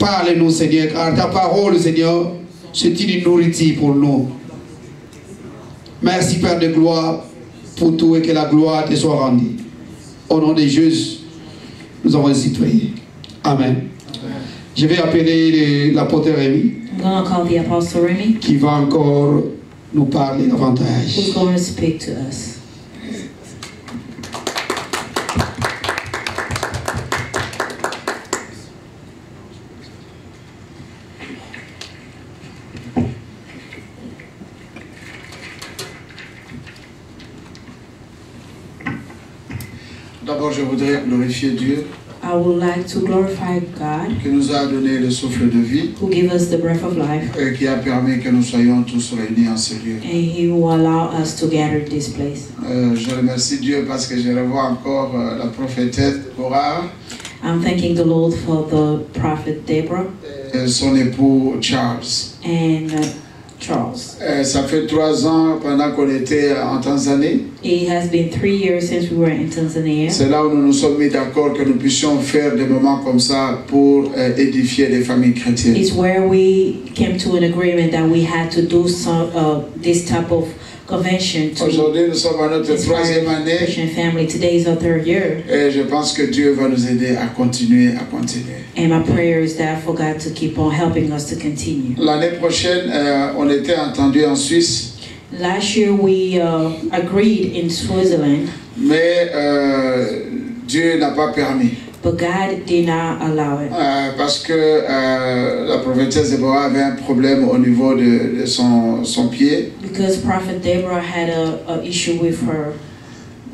Parle-nous, Seigneur, car ta parole, Seigneur, c'est une nourriture pour nous. Merci, Père de gloire, pour tout et que la gloire te soit rendue. Au nom de Jésus, nous avons ainsi prié. Amen. Je vais appeler l'apôtre Rémi, qui va encore nous parler davantage. Who's going to speak to us? D'abord, je voudrais glorifier Dieu. I would like to glorify God, qui nous a donné le souffle de vie, who gave us the breath of life, et qui a permis que nous soyons tous réunis en ce lieu. and He will allow us to gather this place. Je remercie Dieu parce que je revois encore la prophétesse Deborah, I'm thanking the Lord for the prophet Deborah et son époux Charles. and Charles. Ça fait 3 ans pendant qu'on était en Tanzanie. It has been 3 years since we were in Tanzania. C'est là où nous nous sommes mis d'accord que nous puissions faire des moments comme ça pour édifier des familles chrétiennes. It's where we came to an agreement that we had to do some this type of convention to Aujourd'hui, nous sommes à notre 3e année. Christian family. Today is our 3rd year. Et je pense que Dieu va nous aider à continuer. And my prayer is that for God to keep on helping us to continue. L'année prochaine, on était entendu en Suisse. Last year we agreed in Switzerland, mais Dieu n'a pas permis. but God did not allow it. Parce que la prophétesse Deborah avait un problème au niveau de son pied. Because Prophet Deborah had a issue with her.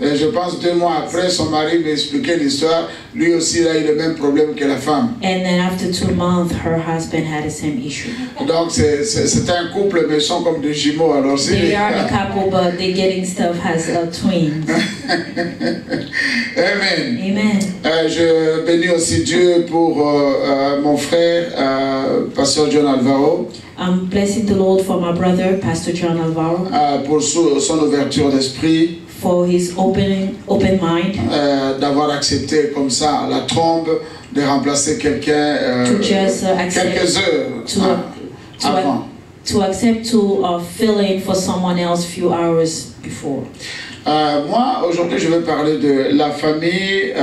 Et je pense 2 mois après, son mari m'expliquait l'histoire. Lui aussi, il a eu le même problème que la femme. And then after 2 months, her husband had the same issue. Donc c'est un couple, mais ils sont comme des jumeaux. Alors They are a couple, but they getting stuff as twins. Amen. Amen. Je bénis aussi Dieu pour mon frère, Pasteur John Alvaro. I'm blessing the Lord for my brother, Pastor John Alvaro, pour son ouverture d'esprit. for his open mind. D'avoir accepté comme ça la trombe de remplacer quelqu'un quelques heures avant. To accept to fill in for someone else few hours before. Moi, aujourd'hui, je vais parler de la famille.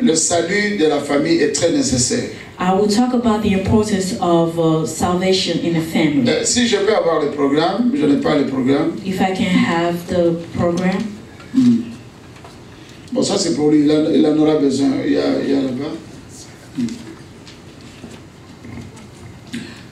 Le salut de la famille est très nécessaire. I will talk about the importance of salvation in a family. Si je peux avoir le programme, je n'ai pas le programme. If I can have the program. Bon, ça c'est pour lui, il en aura besoin. Il y a là-bas.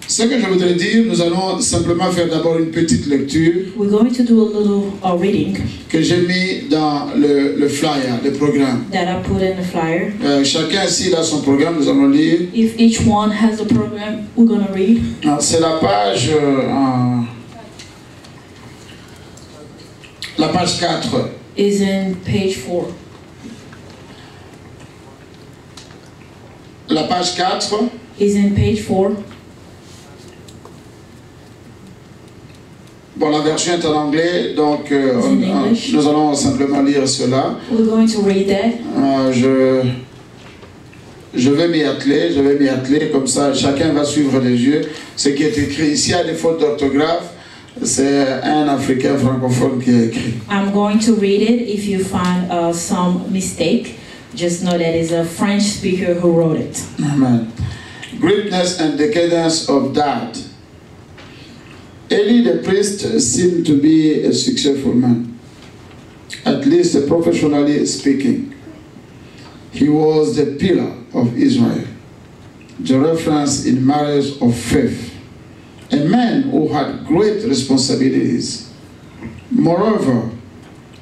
Ce que je voudrais dire, nous allons simplement faire d'abord une petite lecture. We're going to do a little reading que j'ai mis dans le flyer, le programme. That I put in the flyer. Chacun ici a son programme, nous allons lire. If each one has a program, we're going to read. C'est la page 4. Is in page 4. La page 4 is in page 4. Bon, la version est en anglais, donc nous allons simplement lire cela. We're going to read that. Je vais m'y atteler, comme ça chacun va suivre des yeux ce qui est écrit. Ici, il y a des fautes d'orthographe. C'est un Africain francophone qui a écrit. I'm going to read it. If you find some mistake, just know that it's a French speaker who wrote it. Amen. Greatness and decadence of dad. Eli the priest seemed to be a successful man, at least professionally speaking. He was the pillar of Israel, the reference in matters of faith. A man who had great responsibilities. Moreover,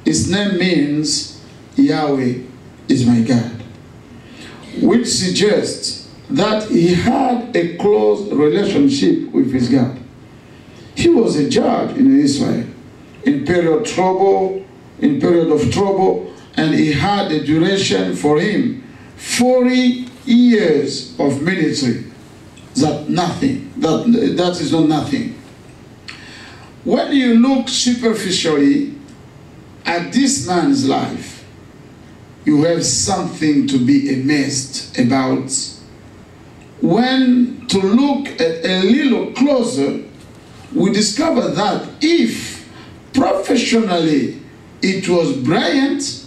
his name means Yahweh is my God, which suggests that he had a close relationship with his God. He was a judge in Israel in period of trouble, and he had a duration for him 40 years of ministry. That is not nothing. When you look superficially at this man's life, you have something to be amazed about. when to look at a little closer, we discover that if professionally it was brilliant,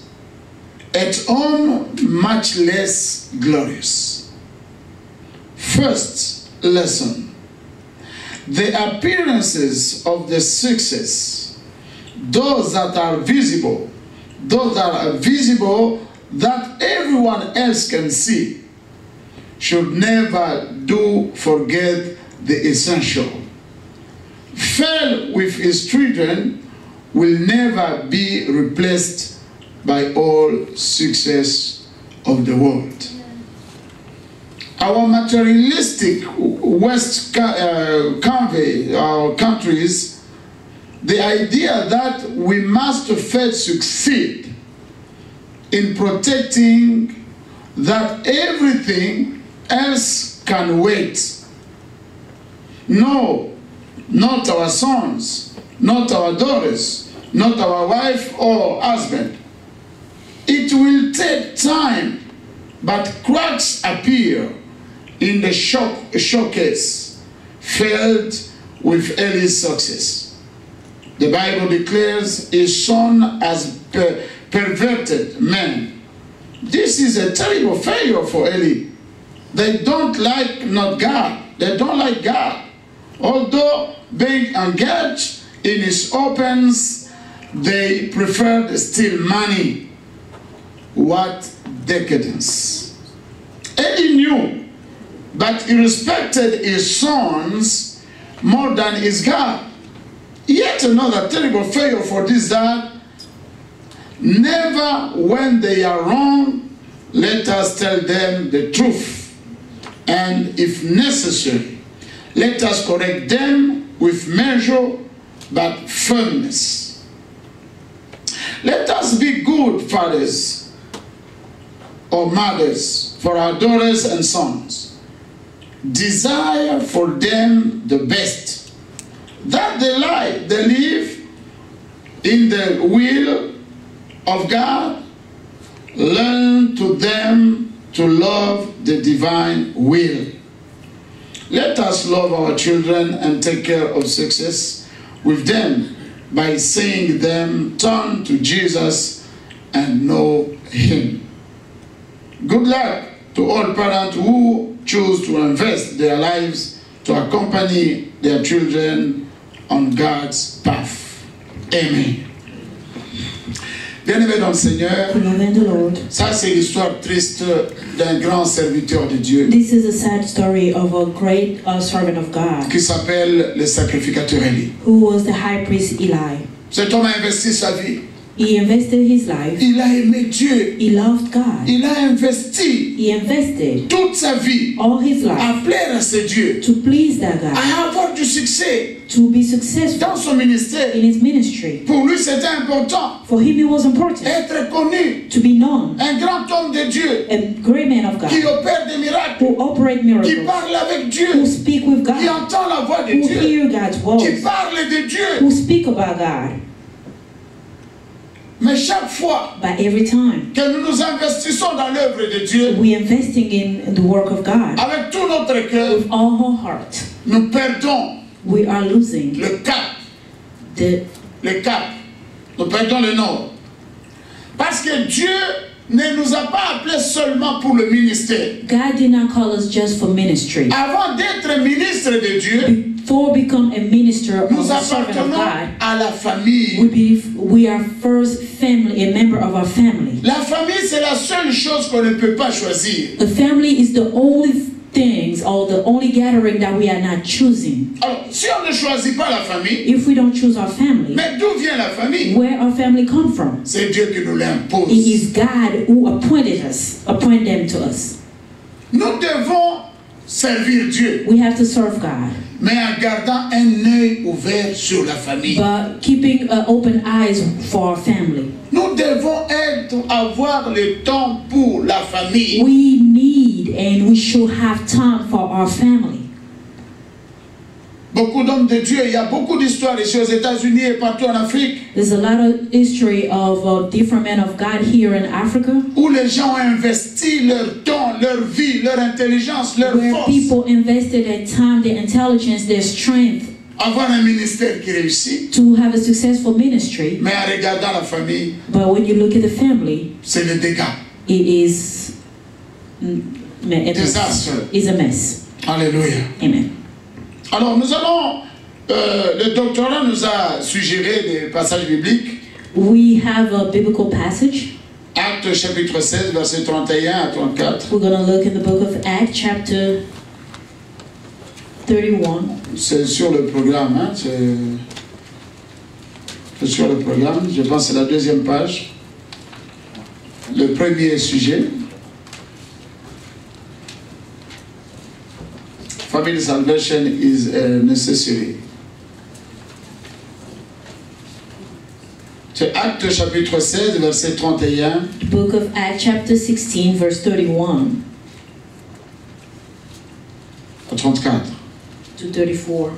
at home much less glorious. First lesson: the appearances of the success, those that are visible that everyone else can see, should never forget the essential. Fail with his children will never be replaced by all success of the world. Our materialistic West countries, the idea that we must first succeed in protecting that everything else can wait. No, not our sons, not our daughters, not our wife or husband. It will take time, but cracks appear in the showcase filled with early success. The Bible declares his son as perverted man. This is a terrible failure for Eli. They don't like God. They don't like God. Although being engaged in his opens, they preferred still money. What decadence. Eli knew, but he respected his sons more than his God. Yet another terrible failure for this dad. Never when they are wrong, let us tell them the truth. And if necessary, let us correct them with measure but firmness. Let us be good fathers or mothers for our daughters and sons. Desire for them the best, that they live in the will of God. Learn to them to love the divine will. Let us love our children and take care of success with them by seeing them turn to Jesus and know Him. Good luck to all parents who choose to invest their lives to accompany their children on God's path. Amen. Bien-aimés dans le Seigneur, ça c'est l'histoire triste d'un grand serviteur de Dieu. This is a sad story of a great servant of God. Qui s'appelle le sacrificateur Élie. Who was the high priest Eli. Cet homme a investi sa vie. He invested his life. Il a aimé Dieu. He loved God. Il a investi. He invested toute sa vie. All his life. À plaire à ce Dieu. To please that God. À avoir du succès. To be successful. Dans son ministère. In his ministry. Pour lui c'était important. For him it was important. Être connu. To be known. Un grand homme de Dieu. A great man of God. Qui opère des miracles. Who operate miracles. Qui parle avec Dieu. Who speak with God. Qui entend la voix de Dieu. Who hear God's voice. Qui parle de Dieu. Who speak about God. Mais chaque fois every time que nous nous investissons dans l'œuvre de Dieu, we investing in the work of God, avec tout notre cœur, with all our heart, nous perdons we are losing le cap. Le cap. Nous perdons le nord. Parce que Dieu ne nous a pas appelés seulement pour le ministère. God did not call us just for ministry. Avant d'être ministre de Dieu, before become a minister nous or a servant of God, à la famille. We are first family, a member of our family. La famille, c'est la seule chose qu'on ne peut pas choisir. The family is the only things or the only gathering that we are not choosing. Alors, si on ne choisit pas la famille, if we don't choose our family, mais d'où vient la famille? Where our family come from? C'est Dieu qui nous l'impose. It is God who appointed them to us. Nous devons servir Dieu. We have to serve God. Mais en gardant un œil ouvert sur la famille. But keeping open eyes for our family. Nous devons avoir le temps pour la famille. We need and we should have time for our family. beaucoup d'hommes de Dieu. Il y a beaucoup d'histoires ici aux États-Unis et partout en Afrique. There's a lot of history of different men of God here in Africa. Où les gens ont investi leur temps, leur vie, leur intelligence, leur where force. People invested their time, their intelligence, their strength. Avoir un ministère qui réussit. To have a successful ministry. Mais en regardant la famille. But when you look at the family. C'est le dégât. It is désastre. It's a mess. Alléluia. Amen. Alors nous allons, le doctorat nous a suggéré des passages bibliques. We have a biblical passage. Actes chapitre 16, versets 31 à 34. We're going to look in the book of Acts chapter 31. C'est sur le programme, hein? C'est sur le programme, je pense que c'est la deuxième page. Le premier sujet. Family salvation is necessary. C'est Actes chapitre 16, verset 31. The book of Acts chapter 16, verse 31. À 34. To 34.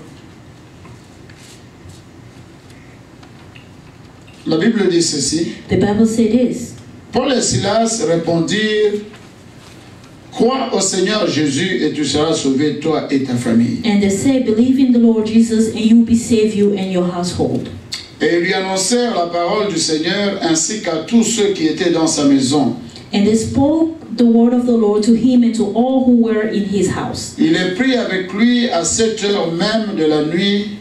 La Bible dit ceci. The Bible said this. Paul et Silas répondirent: crois au Seigneur Jésus et tu seras sauvé, toi et ta famille. And they said, believe in the Lord Jesus and you will be saved, you and your household. Et ils lui annoncèrent la parole du Seigneur ainsi qu'à tous ceux qui étaient dans sa maison. And they spoke the word of the Lord to him and to all who were in his house. Il les prit avec lui à 7 heures même de la nuit.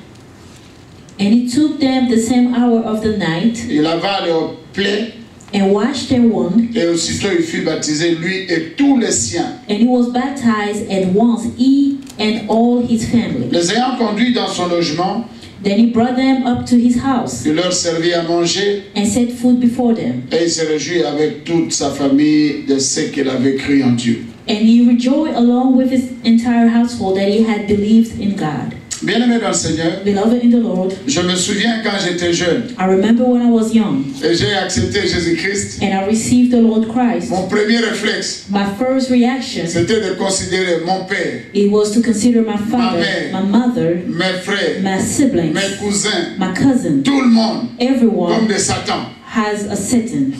And he took them the same hour of the night. Il lava leurs plaies. And washed their wound. Et aussitôt il fut baptisé, lui et tous les siens. And he was baptized at once, he and all his family. Les ayant conduits dans son logement. Then he brought them up to his house. Il leur servit à manger. And set food before them. Et il se réjouit avec toute sa famille de ce qu'il avait cru en Dieu. And he rejoiced along with his entire household that he had believed in God. Bien-aimé dans le Seigneur, beloved in the Lord, je me souviens quand j'étais jeune. I remember when I was young. Et j'ai accepté Jésus-Christ. And I received the Lord Christ. Mon premier réflexe. My first reaction. C'était de considérer mon père. It was to consider my father, ma mère, my mother, mes frères, my siblings, mes cousins, my cousin, tout le monde, everyone, comme des Satans. Has a Satan.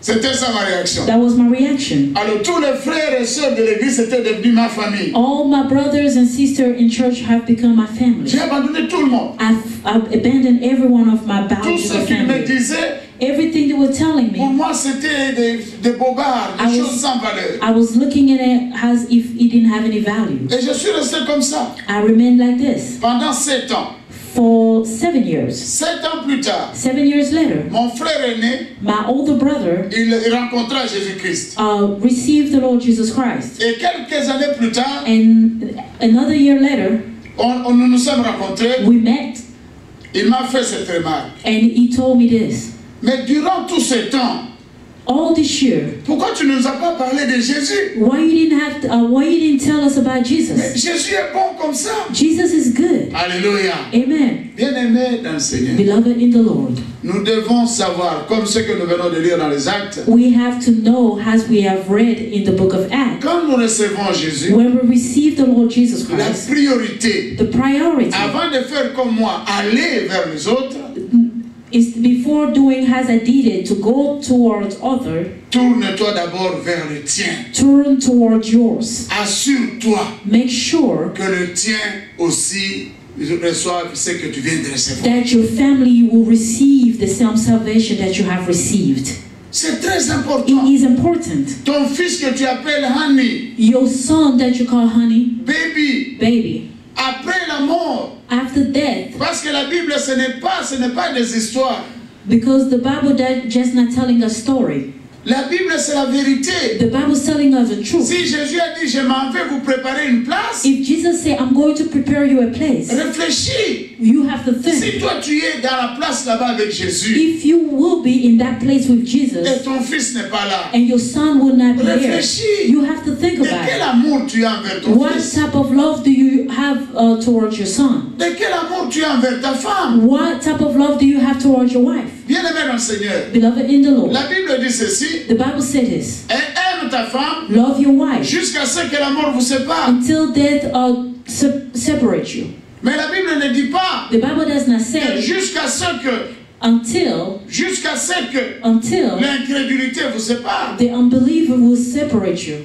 C'était ça ma réaction. That was my reaction. Alors tous les frères et sœurs de l'église étaient devenus ma famille. All my brothers and sisters in church have become my family. J'ai abandonné tout le monde. I've abandoned every one of my biological family. Tout ce qu'ils me disaient, everything they were telling me, pour moi c'était des bobards, des choses sans valeur. I was looking at it as if it didn't have any value. Et je suis resté comme ça. I remained like this. Pendant 7 ans. For 7 years. 7 ans plus tard. 7 years later. Mon frère aîné. My older brother. Il rencontra Jésus-Christ. Received the Lord Jesus Christ. Et quelques années plus tard. And another year later. Nous nous sommes rencontrés. We met. Il m'a fait cette remarque. And he told me this. Mais durant tout ce temps. All this year. Pourquoi tu ne nous as pas parlé de Jésus? Why you didn't tell us about Jesus? Mais Jésus est bon comme ça. Jesus is good. Alléluia. Amen. Bien-aimé dans le Seigneur. Beloved in the Lord. Nous devons savoir, comme ce que nous venons de lire dans les Actes. We have to know, as we have read in the book of Acts. Quand nous recevons Jésus. When we receive the Lord Jesus Christ. La priorité. The priority. Avant de faire comme moi, aller vers les autres. Is before doing as I did it, to go towards other. Tourne-toi d'abord vers le tien. Turn towards yours. Assure-toi. Make sure que le tien aussi reçoive ce que tu viens de recevoir. That your family will receive the same salvation that you have received. C'est très important. It is important. Ton fils que tu appelles Honey. Your son that you call Honey. Baby. Baby. Après la mort. After death. Parce que la Bible ce n'est pas des histoires. Because the Bible is just not telling a story. La Bible c'est la vérité. The Bible is telling us the truth. Si Jésus a dit je m'en vais vous préparer une place. If Jesus said I'm going to prepare you a place. Réfléchis. You have to think. Si toi tu es dans la place là-bas avec Jésus. If you will be in that place with Jesus. Et ton fils n'est pas là. And your son will not be Réfléchis. there. You have to think about de quel amour tu as envers ton what fils? type of love do you have towards your son? De quel amour tu as envers ta femme? What type of love do you have towards your wife? Bien-aimé dans le Seigneur. Beloved in the Lord. La Bible dit ceci. The Bible says this. Et aime ta femme Love your wife jusqu'à ce que la mort vous sépare. until death separates you. Mais la Bible ne dit pas The Bible does not que say jusqu'à ce que until l'incrédulité vous sépare. the unbeliever will separate you.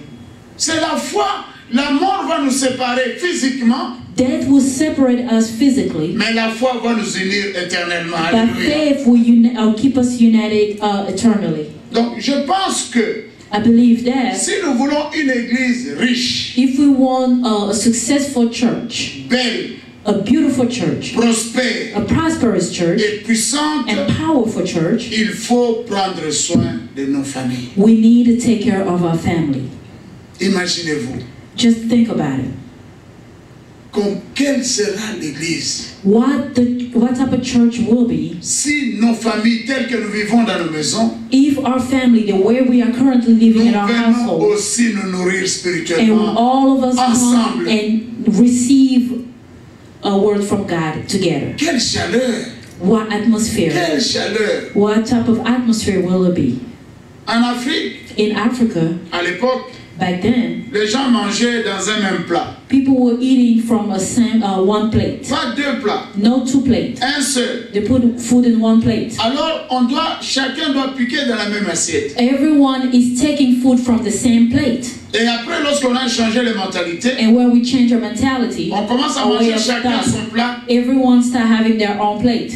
C'est la foi. La mort va nous séparer physiquement. Death will separate us physically, Mais la foi va nous unir éternellement. but Alléluia. faith will keep us united eternally. Donc je pense que I believe that si nous voulons une église riche, if we want a successful church, belle, a beautiful church, prospère a prosperous church, et puissante, and powerful church, il faut prendre soin de nos familles. we need to take care of our family. Imaginez-vous, Just think about it. quelle sera l'église What type of church will be si nos familles telles que nous vivons dans nos maisons, if our family, the way we are currently living in nous our venons household, aussi nous nourrir and spirituellement all of us come ensemble. and receive a word from God together. Quelle chaleur! What atmosphere? Quelle chaleur! What type of atmosphere will it be? En Afrique, In Africa, à l'époque, back then, les gens mangeaient dans un même plat. people were eating from one plate, Pas deux plats, no two plates. un seul. They put food in one plate. Alors, chacun doit piquer dans la même assiette. Everyone is taking food from the same plate. Et après, lorsqu'on a changé les mentalités, And where we change our mentality, on commence à our way manger of chacun thought, son plat. everyone start having their own plate.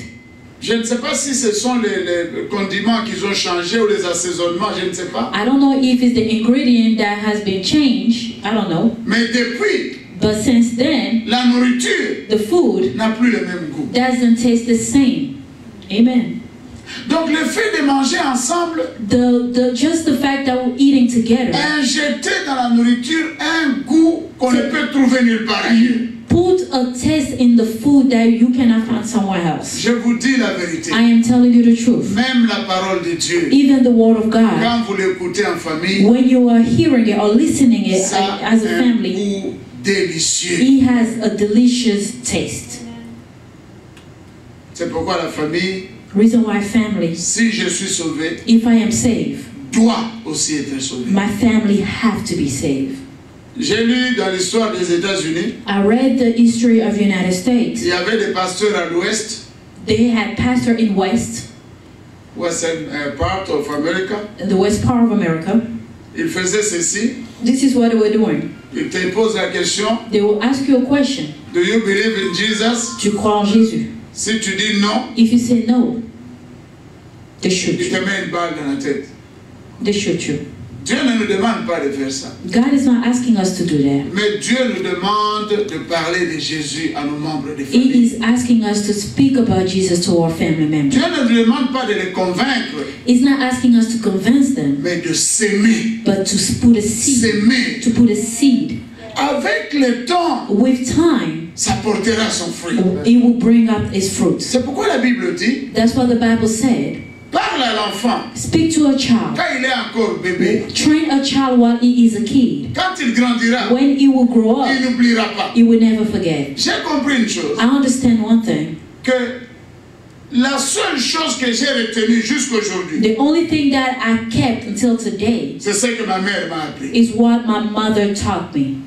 Je ne sais pas si ce sont les condiments qu'ils ont changés ou les assaisonnements, je ne sais pas. I don't know if it's the ingredient that has been changed. I don't know. Mais depuis, But since then, la nourriture the food n'a plus le même goût. doesn't taste the same. Amen. Donc le fait de manger ensemble, Just the fact that we're eating together, injecter dans la nourriture un goût qu'on ne peut trouver nulle part ailleurs. put a taste in the food that you cannot find somewhere else. Je vous dis la vérité. I am telling you the truth. Même la parole de Dieu, Even the word of God, quand vous l'écoutez en famille, when you are hearing it or listening it ça a as a un family, goût délicieux. it has a delicious taste. C'est pourquoi la famille, Reason why family, si je suis sauvé, if I am saved, doit aussi être sauvé. my family have to be saved. J'ai lu dans l'histoire des États-Unis, I read the history of the United States. il y avait des pasteurs à l'ouest, They had pastor in western part of America. the west part of America. Ils faisaient ceci. This is what they were doing. Ils te posent la question, They will ask you a question. do you believe in Jesus? Tu crois en Jésus? Si tu dis non, If you say no, they shoot il te you. met une balle dans la tête. They shoot you. Dieu ne nous demande pas de faire ça. God is not asking us to do that. Mais Dieu nous demande de parler de Jésus à nos membres de He famille. is asking us to speak about Jesus to our family members. Dieu ne nous demande pas de les convaincre, He's not asking us to convince them, mais de s'aimer. but to put a seed. S'aimer. To put a seed. Avec le temps, With time, ça portera son fruit. it will bring up its fruit. C'est pourquoi la Bible dit, That's what the Bible said. parle à l'enfant Speak to a child. quand il est encore bébé. Train a child while he is a kid. Quand il grandira, When he will grow up, il n'oubliera pas. he will never forget. J'ai compris une chose, I understand one thing. que la seule chose que j'ai retenue jusqu'aujourd'hui, The only thing that I kept until today c'est ce que ma mère m'a appris. is what my mother taught me.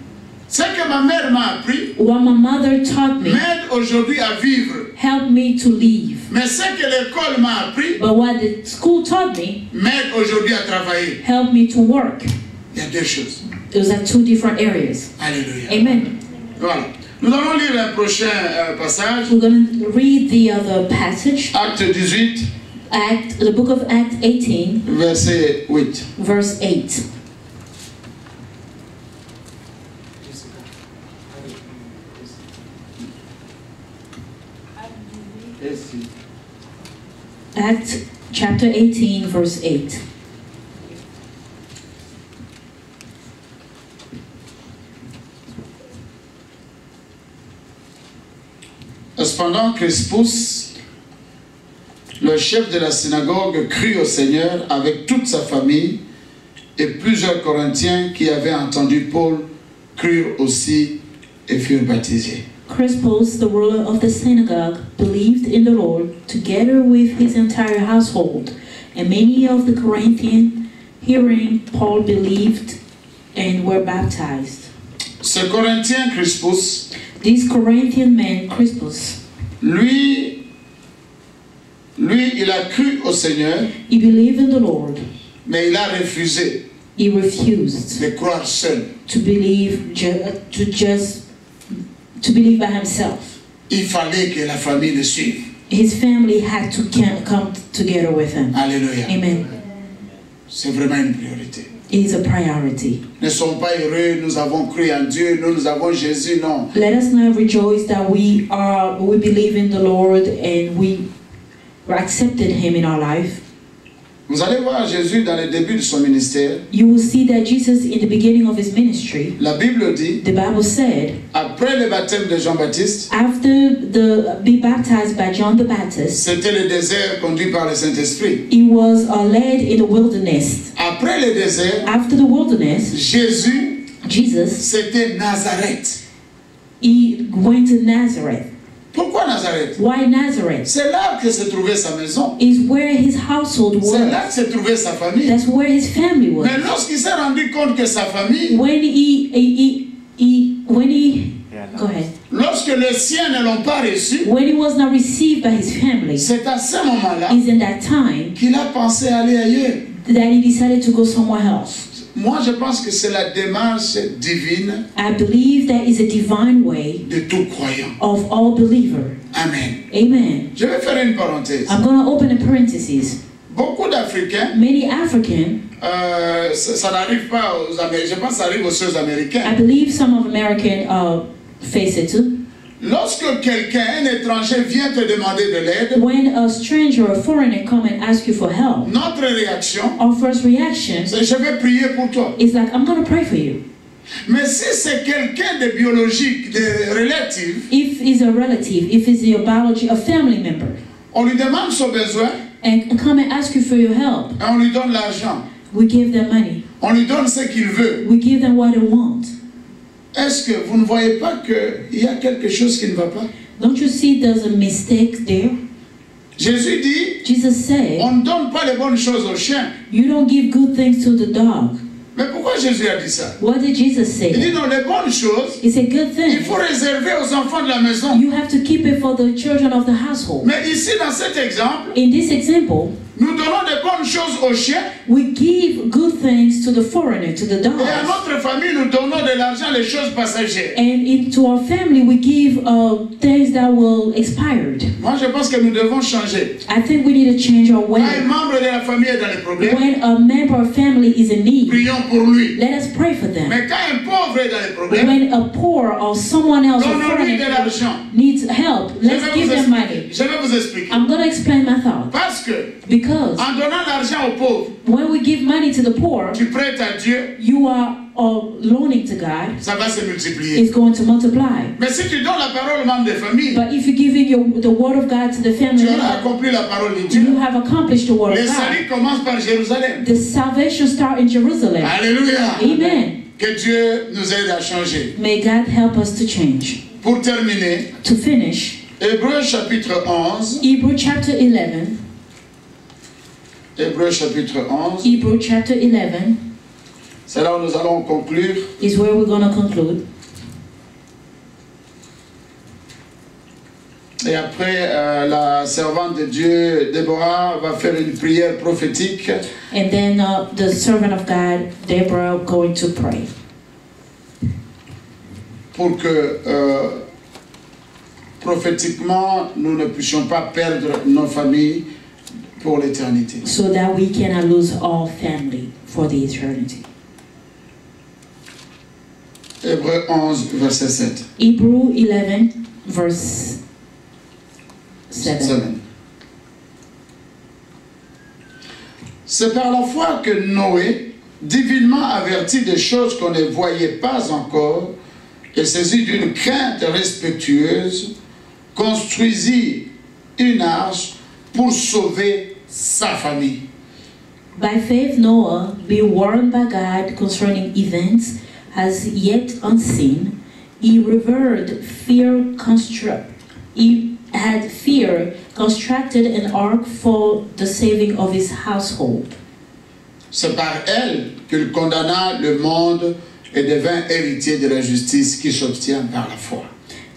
Ce que ma mère m'a appris What my mother taught me m'aide aujourd'hui à vivre. helped me to live. Mais ce que l'école m'a appris But what the school taught me m'aide aujourd'hui à travailler. helped me to work. Il y a deux choses. Those are two different areas. Alléluia. Amen. Voilà. Nous allons lire un prochain passage. We're going to read the other passage. Acte 18, The book of Acts 18, verset 8. verse 8. Acts chapter 18, verse 8. Cependant, Crispus, le chef de la synagogue, crut au Seigneur avec toute sa famille, et plusieurs Corinthiens qui avaient entendu Paul crurent aussi et furent baptisés. Crispus, the ruler of the synagogue, believed in the Lord, together with his entire household. And many of the Corinthians, hearing Paul, believed and were baptized. Ce Corinthien Crispus, This Corinthian man, Crispus, lui, il a cru au Seigneur, he believed in the Lord. mais il a refusé He refused de croire seul. to believe to believe by himself. Il fallait que la famille le suive. His family had to come together with him. Alléluia. Amen. C'est vraiment une priorité. It is a priority. Ne sommes pas heureux, nous avons cru en Dieu, nous avons Jésus, non. Let us not rejoice that we believe in the Lord and we accepted him in our life. Vous allez voir Jésus dans le début de son ministère. You will see that Jesus, in the beginning of his ministry, La Bible dit, the Bible said, après le baptême de Jean-Baptiste, after be baptized by John the Baptist, c'était le désert conduit par le Saint-Esprit. he was led in the wilderness. Après le désert, After the wilderness, Jesus, c'était Nazareth. he went to Nazareth. Pourquoi Nazareth? Why Nazareth? C'est là que se trouvait sa maison. Is where his household C'est là was. que se trouvait sa famille. That's where his family was. Mais lorsqu'il s'est rendu compte que sa famille, When go ahead. lorsque les siens ne l'ont pas reçu, When he was not received by his family, c'est à ce moment-là is in that time qu'il a pensé aller ailleurs. that he decided to go somewhere else. Moi, je pense que c'est la démarche divine I believe that is a divine way de tout croyant. of all believer. Amen. Amen. Je vais faire une parenthèse. I'm going to open a parenthesis. Beaucoup d'Africains, Many African, ça n'arrive pas aux Américains, je pense que ça arrive aussi aux Américains. I believe some of American face it too. Lorsque quelqu'un, un étranger, vient te demander de l'aide, When a stranger or foreigner come and ask you for help, notre réaction, our first reaction c'est je vais prier pour toi. is like, I'm going to pray for you. Mais si c'est quelqu'un de biologique, de relatif, If it's a relative, if it's your biology, a family member, on lui demande son besoin and come and ask you for your help, et on lui donne l'argent. we give them money. On lui donne ce qu'il veut. We give them what they want. Est-ce que vous ne voyez pas qu'il y a quelque chose qui ne va pas? Don't you see there's a mistake there? Jésus dit, Jesus said, on ne donne pas les bonnes choses aux chiens. you don't give good things to the dog. Mais pourquoi Jésus a dit ça? What did Jesus Il dit say? non, les bonnes choses, He said, good il things. faut réserver aux enfants de la maison. You have to keep it for the children of the household. Mais ici, dans cet exemple, In this example, nous donnons des bonnes choses aux chiens we give good things to the foreigner, to the et à dogs. notre famille, nous donnons de l'argent, les choses passagères. And into our family, we give things that will expire. Moi, je pense que nous devons changer. I think we need to change our Quand un way. membre de la famille est dans les problèmes, When a member of family is in need, prions pour lui. let us pray for them. Mais quand un pauvre est dans les problèmes, When a poor or someone else or donnons-lui de foreigner l'argent. needs help, let's give them money. Je vais vous expliquer. I'm going to explain my thought. Parce que, Because en donnant l'argent aux pauvres, when we give money to the poor, tu prêtes à Dieu, you are loaning to God. ça va se multiplier. It's going to multiply. Mais si tu donnes la parole aux membres des familles, But if you're giving the word of God to the family tu auras member, accompli la parole de you Dieu. have accomplished the word Le of God. salut commence par Jérusalem. The salvation start in Jerusalem. Alléluia. Amen. Que Dieu nous aide à changer. May God help us to change. Pour terminer, To finish, Hébreux chapitre 11. Hebrew chapter 11. Hébreux chapitre 11. Hebrew chapter 11 C'est là où nous allons conclure. is where we're going to conclude. Et après, la servante de Dieu, Déborah, va faire une prière prophétique. And then the servant of God, Deborah, going to pray. Pour que prophétiquement, nous ne puissions pas perdre nos familles pour l'éternité. So that we cannot lose all family for the eternity. Hébreux 11, verset 7. Hebrew 11, verse 7. 7. C'est par la foi que Noé, divinement averti des choses qu'on ne voyait pas encore, et saisi d'une crainte respectueuse, construisit une arche pour sauver sa famille. By faith, Noah, being warned by God concerning events as yet unseen, he had fear constructed an ark for the saving of his household. C'est par elle qu'il condamna le monde et devint héritier de la justice qui s'obtient par la foi.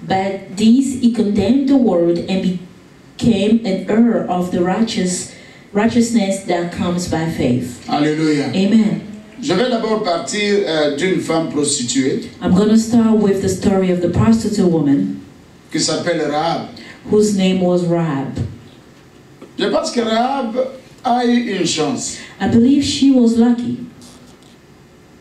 By this he condemned the world and became an heir of the righteousness that comes by faith. Alléluia. Amen. Je vais d'abord partir d'une femme prostituée I'm going to start with the story of the prostitute woman qui s'appelle Rahab. whose name was Rahab. Je pense que Rahab a eu une chance, I believe she was lucky,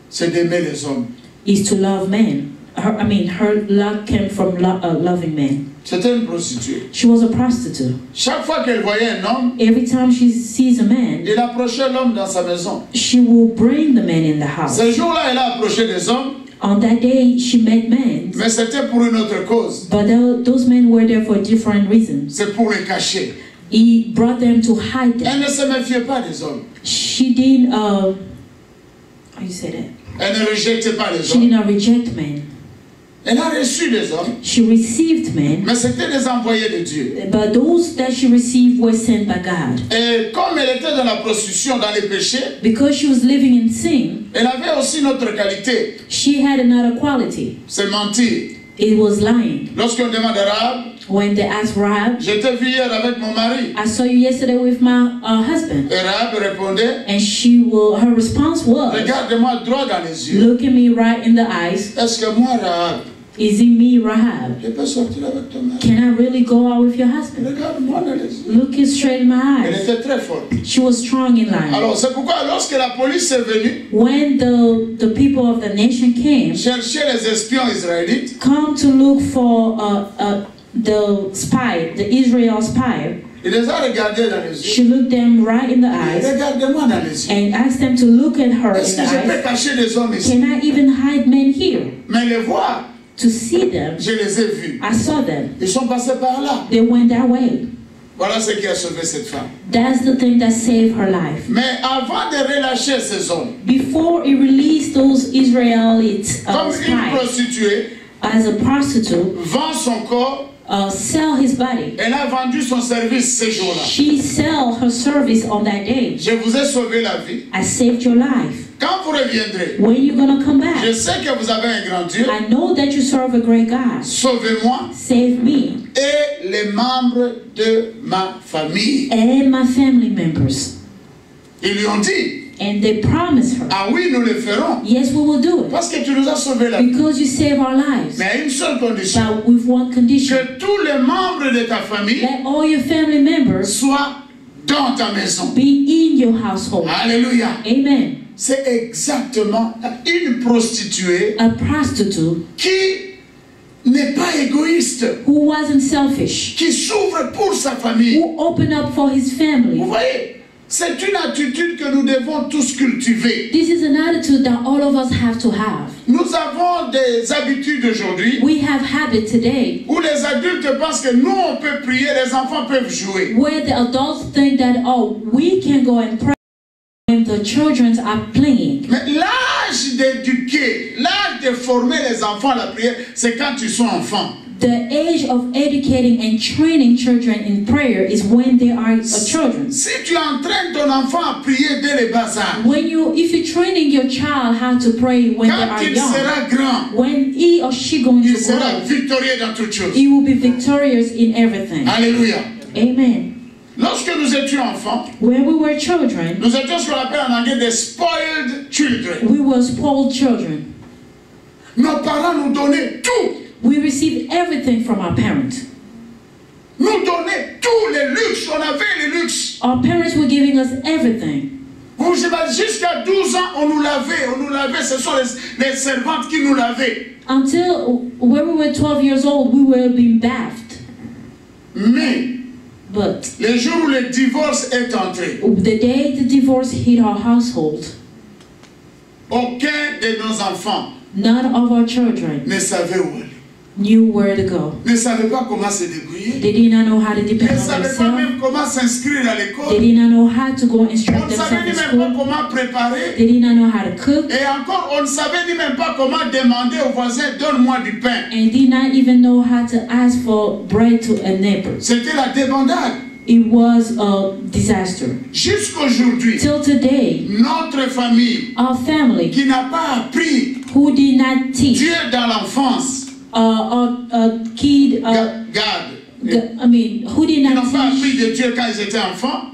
c'est d'aimer les hommes. is to love men. Her luck came from loving men. C'était une prostituée. She was a prostitute. Chaque fois qu'elle voyait un homme, Every time she sees a man, elle approchait l'homme dans sa maison. she will bring the man in the house. Ce jour-là, elle a approché des hommes, On that day, she met men, mais c'était pour une autre cause. but those men were there for different reasons. C'est pour les cacher. He brought them to hide them. Elle ne se méfiait pas des hommes. She didn't, how you say that? Elle ne rejetait pas les She did hommes. not reject men. Elle a reçu des hommes, She received men, mais c'était des envoyés de Dieu. but those that she received were sent by God. Et comme elle était dans la prostitution, dans les péchés, Because she was living in sin, elle avait aussi une autre qualité, she had another quality. c'est mentir. It was lying. Lorsqu'on demande à Rahab, When they asked Rahab, je t'ai vu hier avec mon mari. I saw you yesterday with my husband. Et Rahab répondait, And her response was, regarde-moi droit dans les yeux. look at me right in the eyes. Est-ce que moi, Rahab, Is it me, Rahab? je peux sortir avec ton mari? Can I really go out with your husband? Regarde-moi dans les yeux. Look it straight in my Elle eyes. était très forte. She was strong in lying. Alors, c'est pourquoi lorsque la police est venue When the people of the nation came, chercher les espions israélites, come to look for the spy, the Israel spy, il les a regardés dans les yeux. she looked them right in the eyes Regardez-moi dans les yeux. and asked them to look at her in Est-ce the que je peux eyes. cacher les hommes ici? Can I even hide men here? Mais les voir, To see them, je les ai vus. I saw them. Ils sont passés par là. They went that way. Voilà ce qui a sauvé cette femme. That's the thing that saved her life. Mais avant de relâcher ces hommes, Before he released those Israelites comme une spies prostituée as a prostitute, vend son corps, sell his body. elle a vendu son service ces jours-là. She sell her service on that day. Je vous ai sauvé la vie. I saved your life. Quand vous reviendrez, When you gonna come je back? sais que vous avez un grand Dieu. I know that you serve a great God. Sauvez-moi Save me et les membres de ma famille. and my family members. Ils lui ont dit, And they promised her, ah oui, nous le ferons. yes, we will do it. Parce que tu nous as sauvé la vie. Because you save our lives. Mais à une seule condition. But with one condition. Que tous les membres de ta famille Let all your family members soient dans ta maison. be in your household. Alléluia. Amen. C'est exactement une prostituée A prostitute qui n'est pas égoïste, who wasn't selfish, qui s'ouvre pour sa famille. who opened up for his family. Vous voyez, c'est une attitude que nous devons tous cultiver. This is an attitude that all of us have to have. Nous avons des habitudes aujourd'hui We have habit today où les adultes pensent que nous on peut prier, les enfants peuvent jouer. where the adults think that, oh, we can go and pray when the children are playing. Mais l'âge d'éduquer, l'âge de former les enfants à la prière, c'est quand ils sont enfants. The age of educating and training children in prayer is when they are children. Si tu entraînes ton enfant à prier dès le bas âge, If you're training your child how to pray when they quand are il young, sera grand, when he or she going il to sera grow, victorieux dans toutes choses. he will be victorious in everything. Alléluia. Amen. Lorsque nous étions enfants, When we were children, nous étions ce qu'on appelle en anglais des spoiled children. we were spoiled children. Nos parents nous donnaient tout. We received everything from our parents. Nous donnaient tous les luxes. On avait les luxes. Our parents were giving us everything. Vous imaginez, jusqu'à 12 ans, on nous lavait. Ce sont les servantes qui nous lavaient. Until when we were 12 years old, we were being bathed. But le jour où le divorce est entré, the day the divorce hit our household, aucun de nos enfants none of our children ne savait où aller. knew where to go. Ne savait pas comment se débrouiller. They did not know how to depend Ne on savait pas themselves. même comment s'inscrire à They l'école. did not know how to go On instruct ne savait themselves ni in même pas school. comment préparer. They did not know how to cook. Et encore, on ne savait ni même pas comment demander aux voisins, donne-moi du pain. And did not even know how to ask for bread to a neighbor. C'était la débandade. it was a disaster. Jusqu'aujourd'hui, Till today, notre famille our family qui n'a pas appris who did not teach Dieu dans l'enfance, a kid, garde. I mean, who did Ils not n'ont pas appris teach, de Dieu quand ils étaient enfants.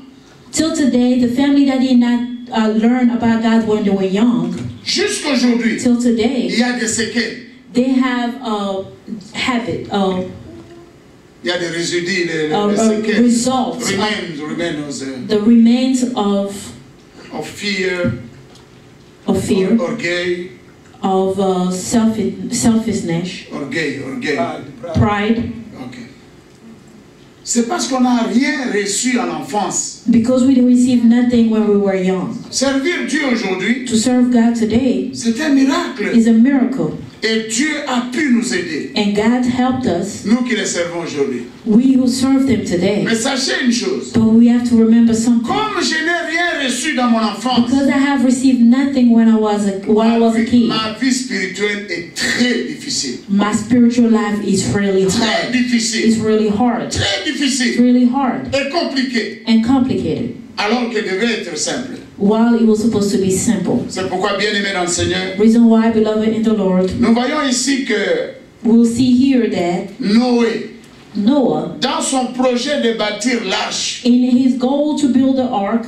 till today, the family that did not learn about God when they were young, Jusqu'aujourd'hui, till il today, y a des séquelles. they have a habit, Il y a des résidus, des séquelles. results, the remains of fear, of fear, orgueil, of selfishness, orgueil. pride, Ok. C'est parce qu'on n'a rien reçu en enfance. because we received nothing when we were young. Servir Dieu aujourd'hui, To serve God today c'est un miracle. is a miracle, Et Dieu a pu nous aider, and God helped us, nous qui les servons aujourd'hui. we who serve them today. Mais sachez une chose, But we have to remember something. comme je n'ai rien reçu dans mon enfance, Because I have received nothing when I was a kid, ma vie spirituelle est très difficile. my spiritual life is really Très hard. difficile. It's really hard. Très It's difficile. really hard Et compliqué. and complicated, Alors qu'elle devait être simple. while it was supposed to be simple. C'est pourquoi, bien aimé dans le Seigneur, Reason why, beloved in the Lord, nous voyons ici que we'll see here that Noé, Noah, dans son projet de bâtir l'arche, in his goal to build the ark,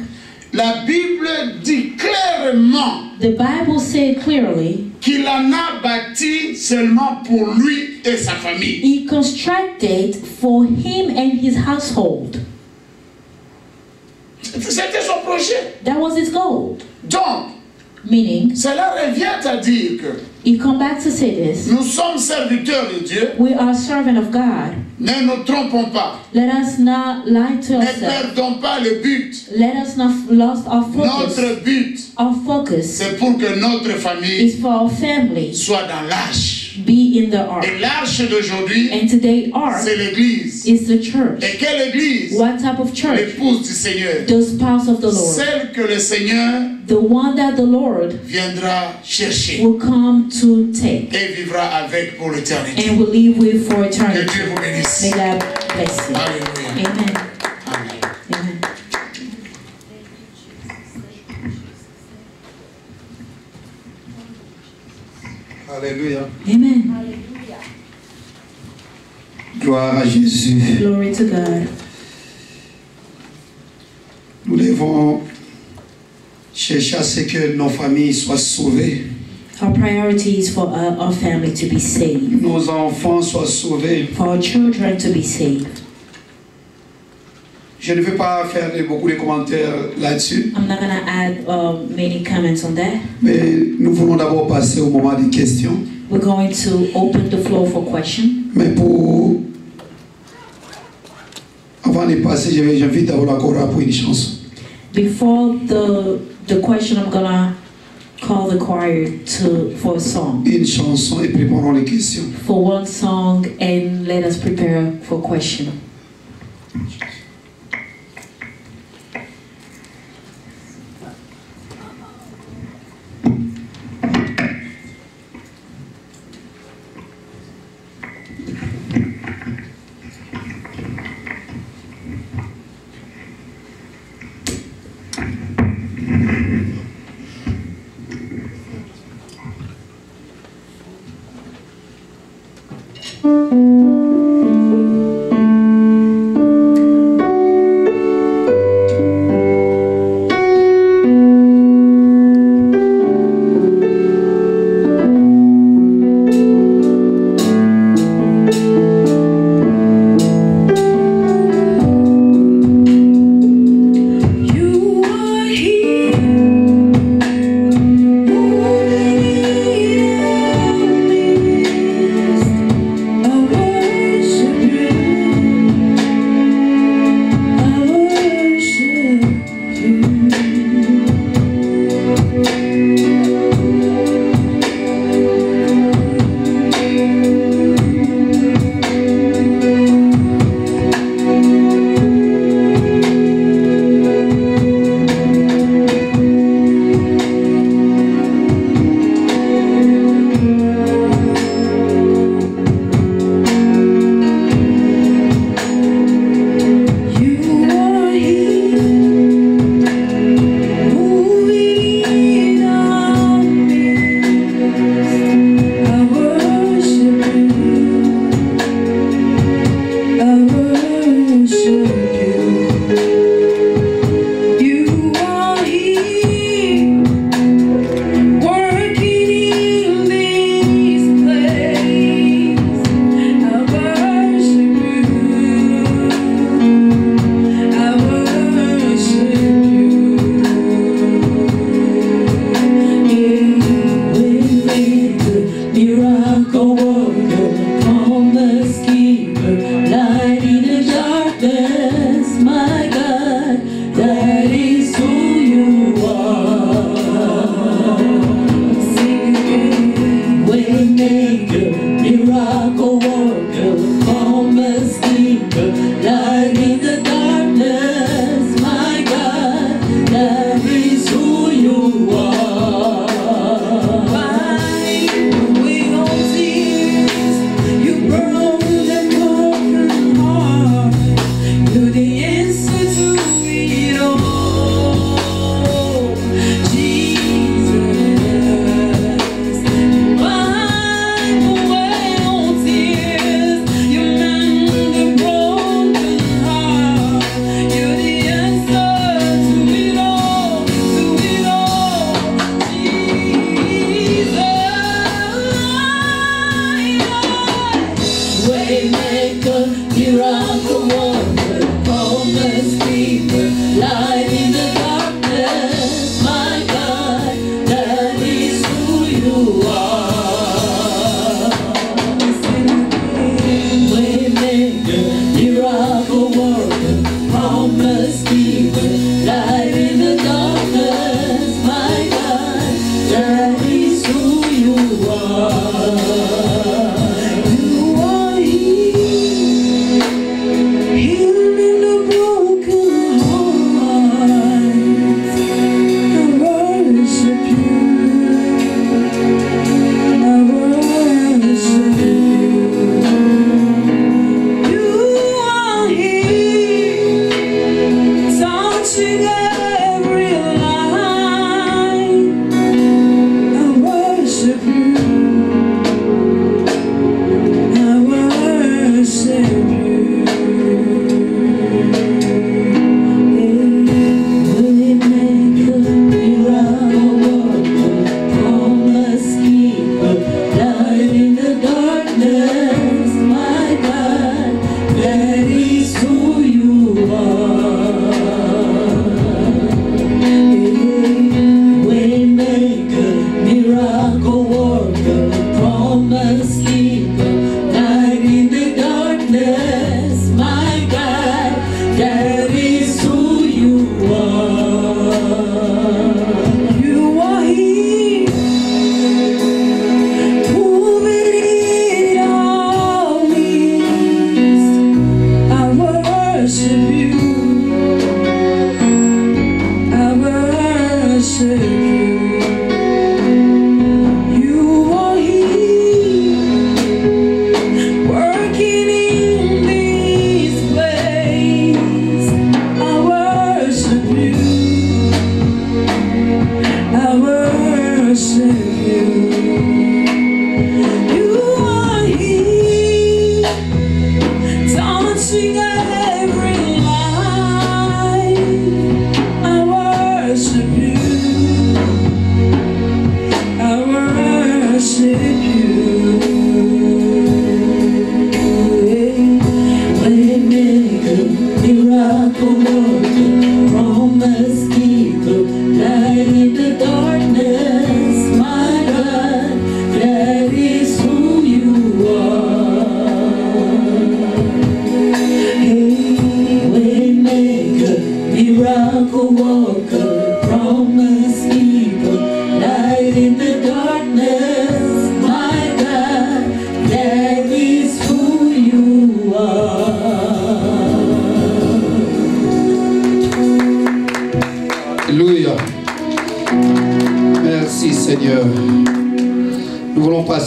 la Bible dit clairement the Bible said clearly, qu'il en a bâti seulement pour lui et sa famille. he constructed for him and his household. C'était son projet. That was his goal. Donc, Meaning, cela revient à dire que he come back to say this, nous sommes serviteurs de Dieu, we are servant of God. ne nous trompons pas. Let us not lie to Ne ourselves. perdons pas le but. Let us not lose our focus. Notre but, Our focus c'est pour que notre famille is for our family soit dans l'arche. be in the ark. Et l'arche d'aujourd'hui, And today, ark c'est l'église. is the church. Et quelle église? What type of church? L'épouse du Seigneur. The spouse of the Lord. Celle que le Seigneur The one that the Lord viendra chercher will come to take et vivra avec pour l'éternité. and will live with for Que eternity. Dieu vous bénisse. May God bless you. Alléluia. Amen. Amen. Amen. Alléluia. Amen. Gloire à Jésus. Glory to God. Nous devons chercher à ce que nos familles soient sauvées, Our priority is for our family to be saved, nos enfants soient sauvés. for our children to be saved. Je ne vais pas faire beaucoup de commentaires là-dessus, I'm not going to add many comments on that. mais nous voulons d'abord passer au moment des questions. We're going to open the floor for questions. Mais avant de passer, j'invite d'abord la chorale pour une chanson. Before the question, I'm going to call the choir for a song. Une chanson et préparons les questions. For one song, and let us prepare for question. Away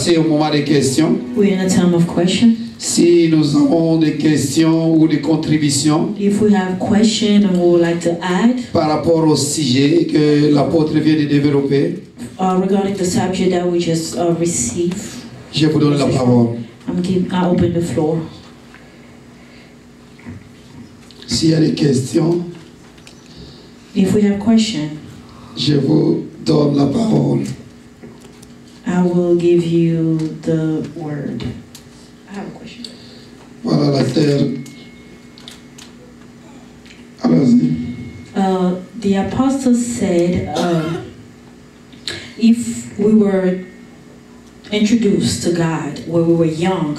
passer au moment des questions. We're in a time of question. Si nous avons des questions ou des contributions If we have questions and we would like to add par rapport au sujet que l'apôtre vient de développer, regarding the subject that we just received, je vous donne la parole. I open the floor. S'il y a des questions, If we have questions, je vous donne la parole. I will give you the word. I have a question. Voilà la terre. Allons-y. The apostle said, if we were introduced to God when we were young,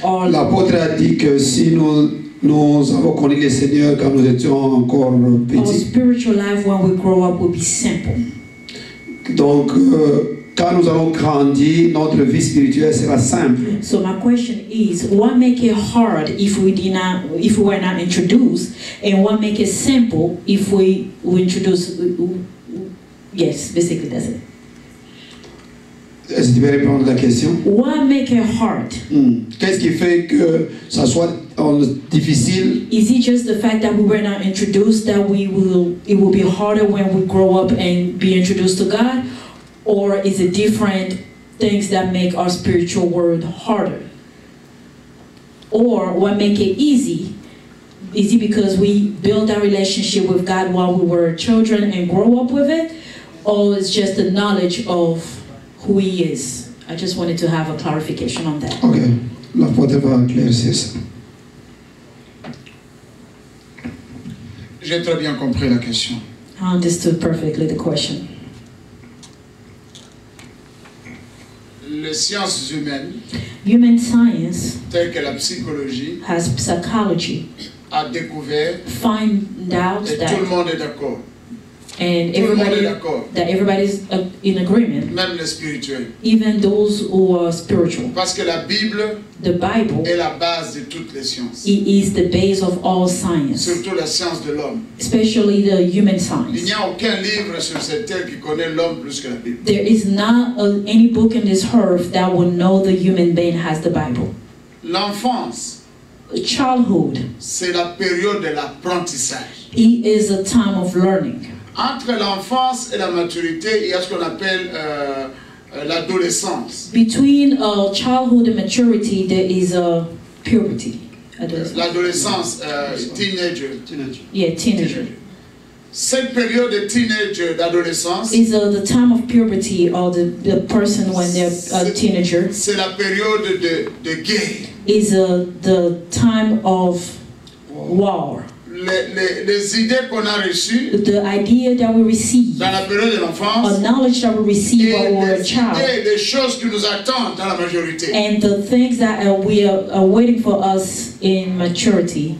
or L'apôtre a dit que si nous avons connu le Seigneur quand nous étions encore our petits, spiritual life when we grow up will be simple. donc quand nous allons grandir, notre vie spirituelle sera simple. So my question is, what make it hard if we were not introduced, and what make it simple if we introduce? Yes, basically that's it. Est-ce que tu peux répondre à la question? What make it hard? Qu'est-ce qui fait que ça soit difficile? Is it just the fact that we were not introduced that it will be harder when we grow up and be introduced to God? Or is it different things that make our spiritual world harder? Or what make it easy? Is it because we build our relationship with God while we were children and grow up with it? Or it's just the knowledge of who He is? I just wanted to have a clarification on that. Ok, l'apôtre va éclaircir ça. J'ai très bien compris la question. I understood perfectly the question. Les sciences humaines, Human science telles que la psychologie, has psychology a découvert, find out et tout that le monde est d'accord, and tout le monde est everybody d'accord, that everybody's in agreement, même les spirituels. even those who are spiritual. Parce que la Bible The Bible, est la base de toutes les sciences, it is the base of all science, surtout la science de l'homme. especially the human Il science. n'y a aucun livre sur cette terre qui connaît l'homme plus que la Bible. There is not any book in this earth that will know the human being has the Bible. L'enfance, Childhood, c'est la période de l'apprentissage. it is a time of learning. Entre l'enfance et la maturité, il y a ce qu'on appelle l'adolescence. Between childhood and maturity, there is a puberty. L'adolescence, teenager. Yeah, teenager. Cette période de teenager, d'adolescence, Is the time of puberty or the person when they're a teenager. c'est la période de guerre. Is the time of war. Les idées qu'on a reçues The idea that we receive, dans la période de l'enfance, or knowledge that we receive et while we were a les child, idées, les choses qui nous attendent dans la majorité. and the things that we are waiting for us in maturity.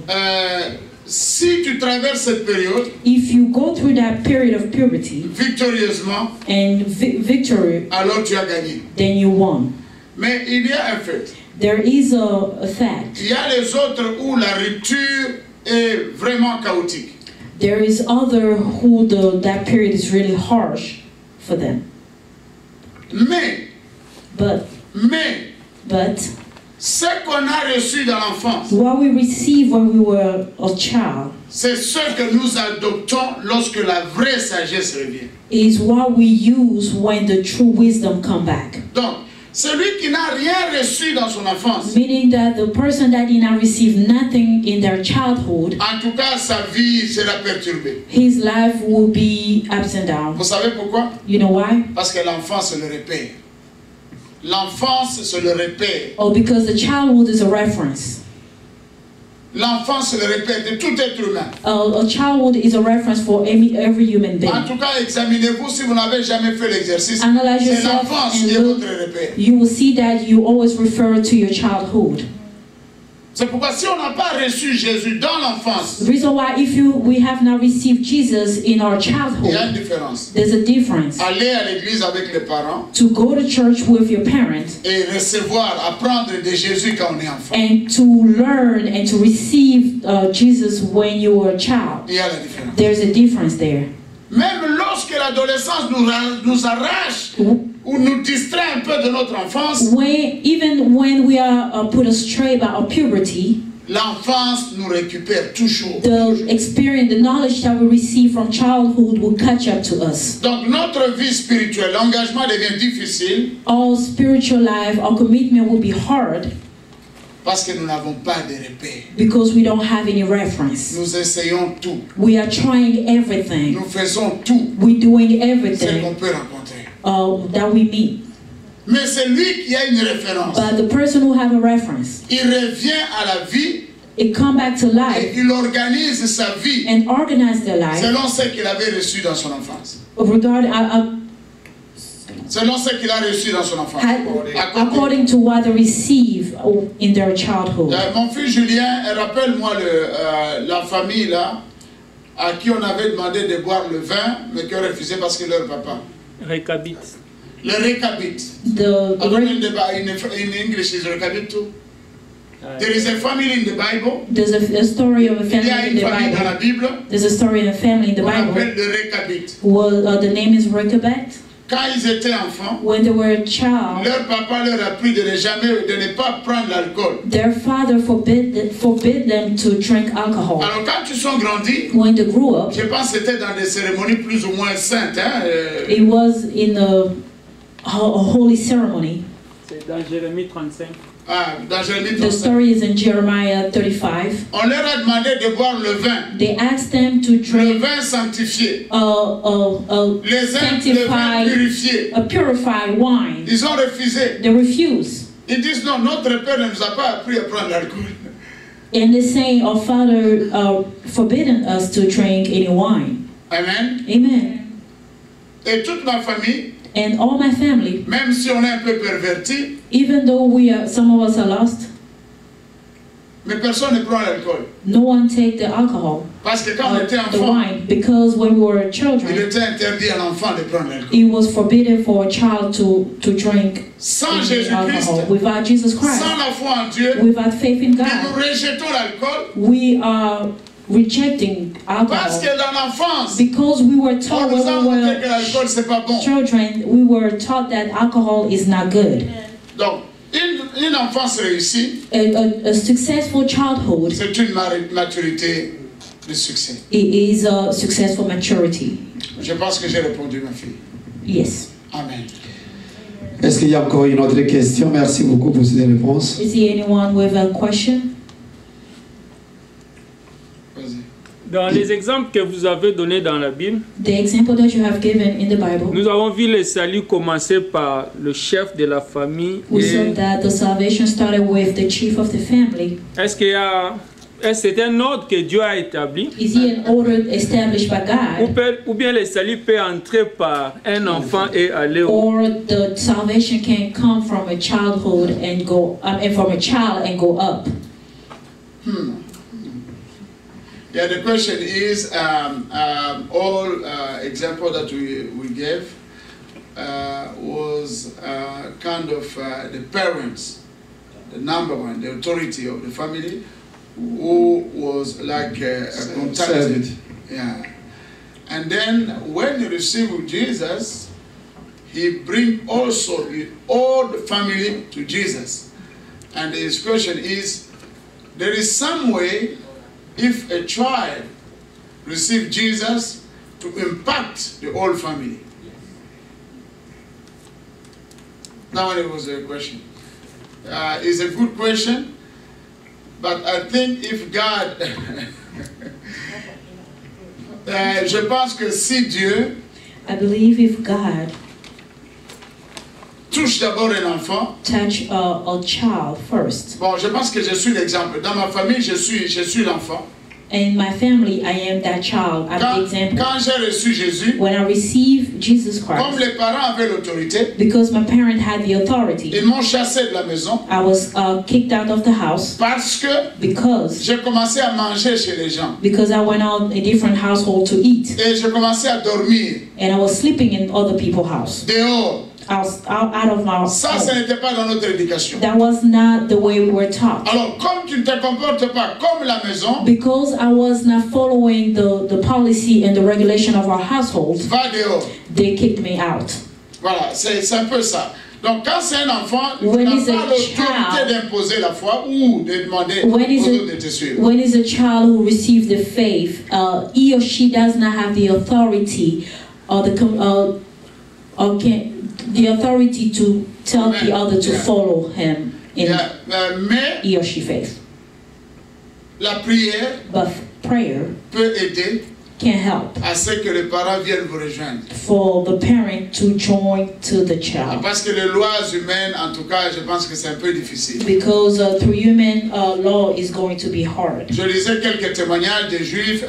Si tu traverses cette période If you go through that period of puberty victorieusement, and victory, alors tu as gagné. then you won. Mais il y a un fait. There is a fact. Il y a les autres où la rupture est vraiment chaotique. There is other who that period is really harsh for them. Mais ce qu'on a reçu dans l'enfance, what we received when we were a child, c'est ce que nous adoptons lorsque la vraie sagesse revient. is what we use when the true wisdom come back. Donc, celui qui n'a rien reçu dans son enfance, Meaning that the person that did not receive nothing in their childhood, en tout cas sa vie sera perturbée. his life will be ups and down. Vous savez pourquoi? You know why? Parce que l'enfance c'est le repère. L'enfance c'est le repère. Oh, because the childhood is a reference. L'enfance c'est le repère de tout être humain. A childhood is a reference for every human being. En tout cas, examinez-vous si vous n'avez jamais fait l'exercice. Analyze C'est yourself l'enfance and qui est look. votre repère. You will see that you always refer to your childhood. C'est pourquoi si on n'a pas reçu Jésus dans l'enfance, The reason why we have not received Jesus in our il y a une childhood, différence. there's a difference. Aller à l'église avec les parents To go to church with your parents et recevoir, apprendre de Jésus quand on est enfant. and to learn and to receive Jesus when you were a child. Il y a la différence. There's a difference there. Même lorsque l'adolescence nous arrache ou nous distrait un peu de notre enfance, even when we are put astray by our puberty, l'enfance nous récupère toujours. the experience, the knowledge that we receive from childhood will catch up to us. Donc notre vie spirituelle, l'engagement devient difficile. Our spiritual life, our commitment will be hard parce que nous n'avons pas de repères. because we don't have any reference. Nous essayons tout. We are trying everything. Nous faisons tout. We're doing Ce qu'on everything peut rencontrer. that we meet. Mais c'est lui qui a une référence. But the person who have a reference, Il revient à la vie it come back to et life il organise sa vie and organize their life selon ce qu'il avait reçu dans son enfance. Selon ce qu'il a reçu dans son enfance. according to what they receive in their childhood. Mon fils Julien, rappelle-moi la famille là, à qui on avait demandé de boire le vin, mais qui ont refusé parce que leur papa. Récabite. Le récabite. In English is récabite too. There is a family in the Bible. There's a story of a Il y a family in une the famille dans la Bible. Bible. There's a story of a family in the On appelle Bible. le récabite. Well, the name is Rechabites. Quand ils étaient enfants, When they were a child, leur papa leur a appris de ne pas prendre l'alcool. their father forbid them to drink alcohol. Alors quand ils sont grandis, When they grew up, je pense que c'était dans des cérémonies plus ou moins saintes. it was in a holy ceremony. C'est dans Jérémie 35. Dans Jérémie The 35. story is in Jeremiah 35. On leur a demandé de boire le vin. They asked them to Le drink vin sanctifié. a Les uns, le vin purifié. purified wine. Ils ont refusé. They refused. Ils disent non, notre père ne nous a pas appris à prendre l'alcool. And they're saying our father forbidden us to drink any wine. Amen. Amen. Et toute ma famille, And all my family, même si on est un peu perverti, even though some of us are lost, mais personne ne prend l'alcool. no one take the alcohol, Parce que quand on était the enfant, wine, because when we were il children, était interdit à l'enfant de prendre l'alcool. it was forbidden for a child to drink Sans any Jésus-Christ, alcohol. Without Jesus Christ, sans la foi en Dieu, without faith in nous God, rejetons l'alcool we are rejecting parce alcohol. que dans l'enfance, Because we were on taught nous a when we montré que were l'alcool c'est pas bon. children, we were taught that alcohol is not good. Donc, une enfance réussie, A successful childhood, c'est une maturité de succès. it is a successful maturity. Je pense que j'ai répondu, ma fille. Yes. Amen. Est-ce qu'il y a encore une autre question? Merci beaucoup pour ces réponses. Is there anyone with a question? Vas-y. Dans les exemples que vous avez donnés dans la Bible, The example that you have given in the Bible, nous avons vu le salut commencer par le chef de la famille. we saw Et that the salvation started with the chief of the family. est-ce qu'il y a... C'est un ordre que Dieu a établi? Is he an order established by God? Ou bien le salut peut entrer par un enfant et aller au... Or the salvation can come from a childhood and go, and from a child and go up? Yeah, the question is, all example that we gave was kind of the parents, the number one, the authority of the family, who was like contacted. Yeah. And then when he received Jesus, he bring also all the family to Jesus. And his question is, there is some way if a child receive Jesus to impact the whole family. That one was a question. It's a good question, but I think if God, je pense que si Dieu I believe if God touche d'abord un enfant, touch a child first. bon, je pense que je suis l'exemple. Dans ma famille, je suis l'enfant. In my family, I am that child. I'm the example. Quand j'ai reçu Jésus, When I received Jesus comme Christ, les parents avaient l'autorité, because my parent had the authority, ils m'ont chassé de la maison I was kicked out of the house parce que because j'ai commencé à manger chez les gens. I went out a different household to eat, Et j'ai commencé à dormir and I was sleeping in other people's house. dehors. I was out of my Ça, ce home. n'était pas dans notre éducation. That was not the way we were taught. Alors, comme tu ne te comportes pas comme la maison, Because I was not following the policy and the regulation of our household, va dehors. they kicked me out. Voilà, c'est un peu ça. Donc quand c'est un enfant, tu When n'as is a pas l'autorité child- d'imposer la foi ou de demander When is aux autres de te suivre. when is a child who receives the faith, he or she does not have the authority or the authority to tell the other to follow him in Mais he or she faith. la prière But prayer peut aider can help à ce que les parents viennent vous rejoindre. for the parent to join to the child. Parce que les lois humaines, en tout cas, je pense que c'est un peu difficile. Because through human law is going to be hard. Je lisais quelques témoignages des juifs,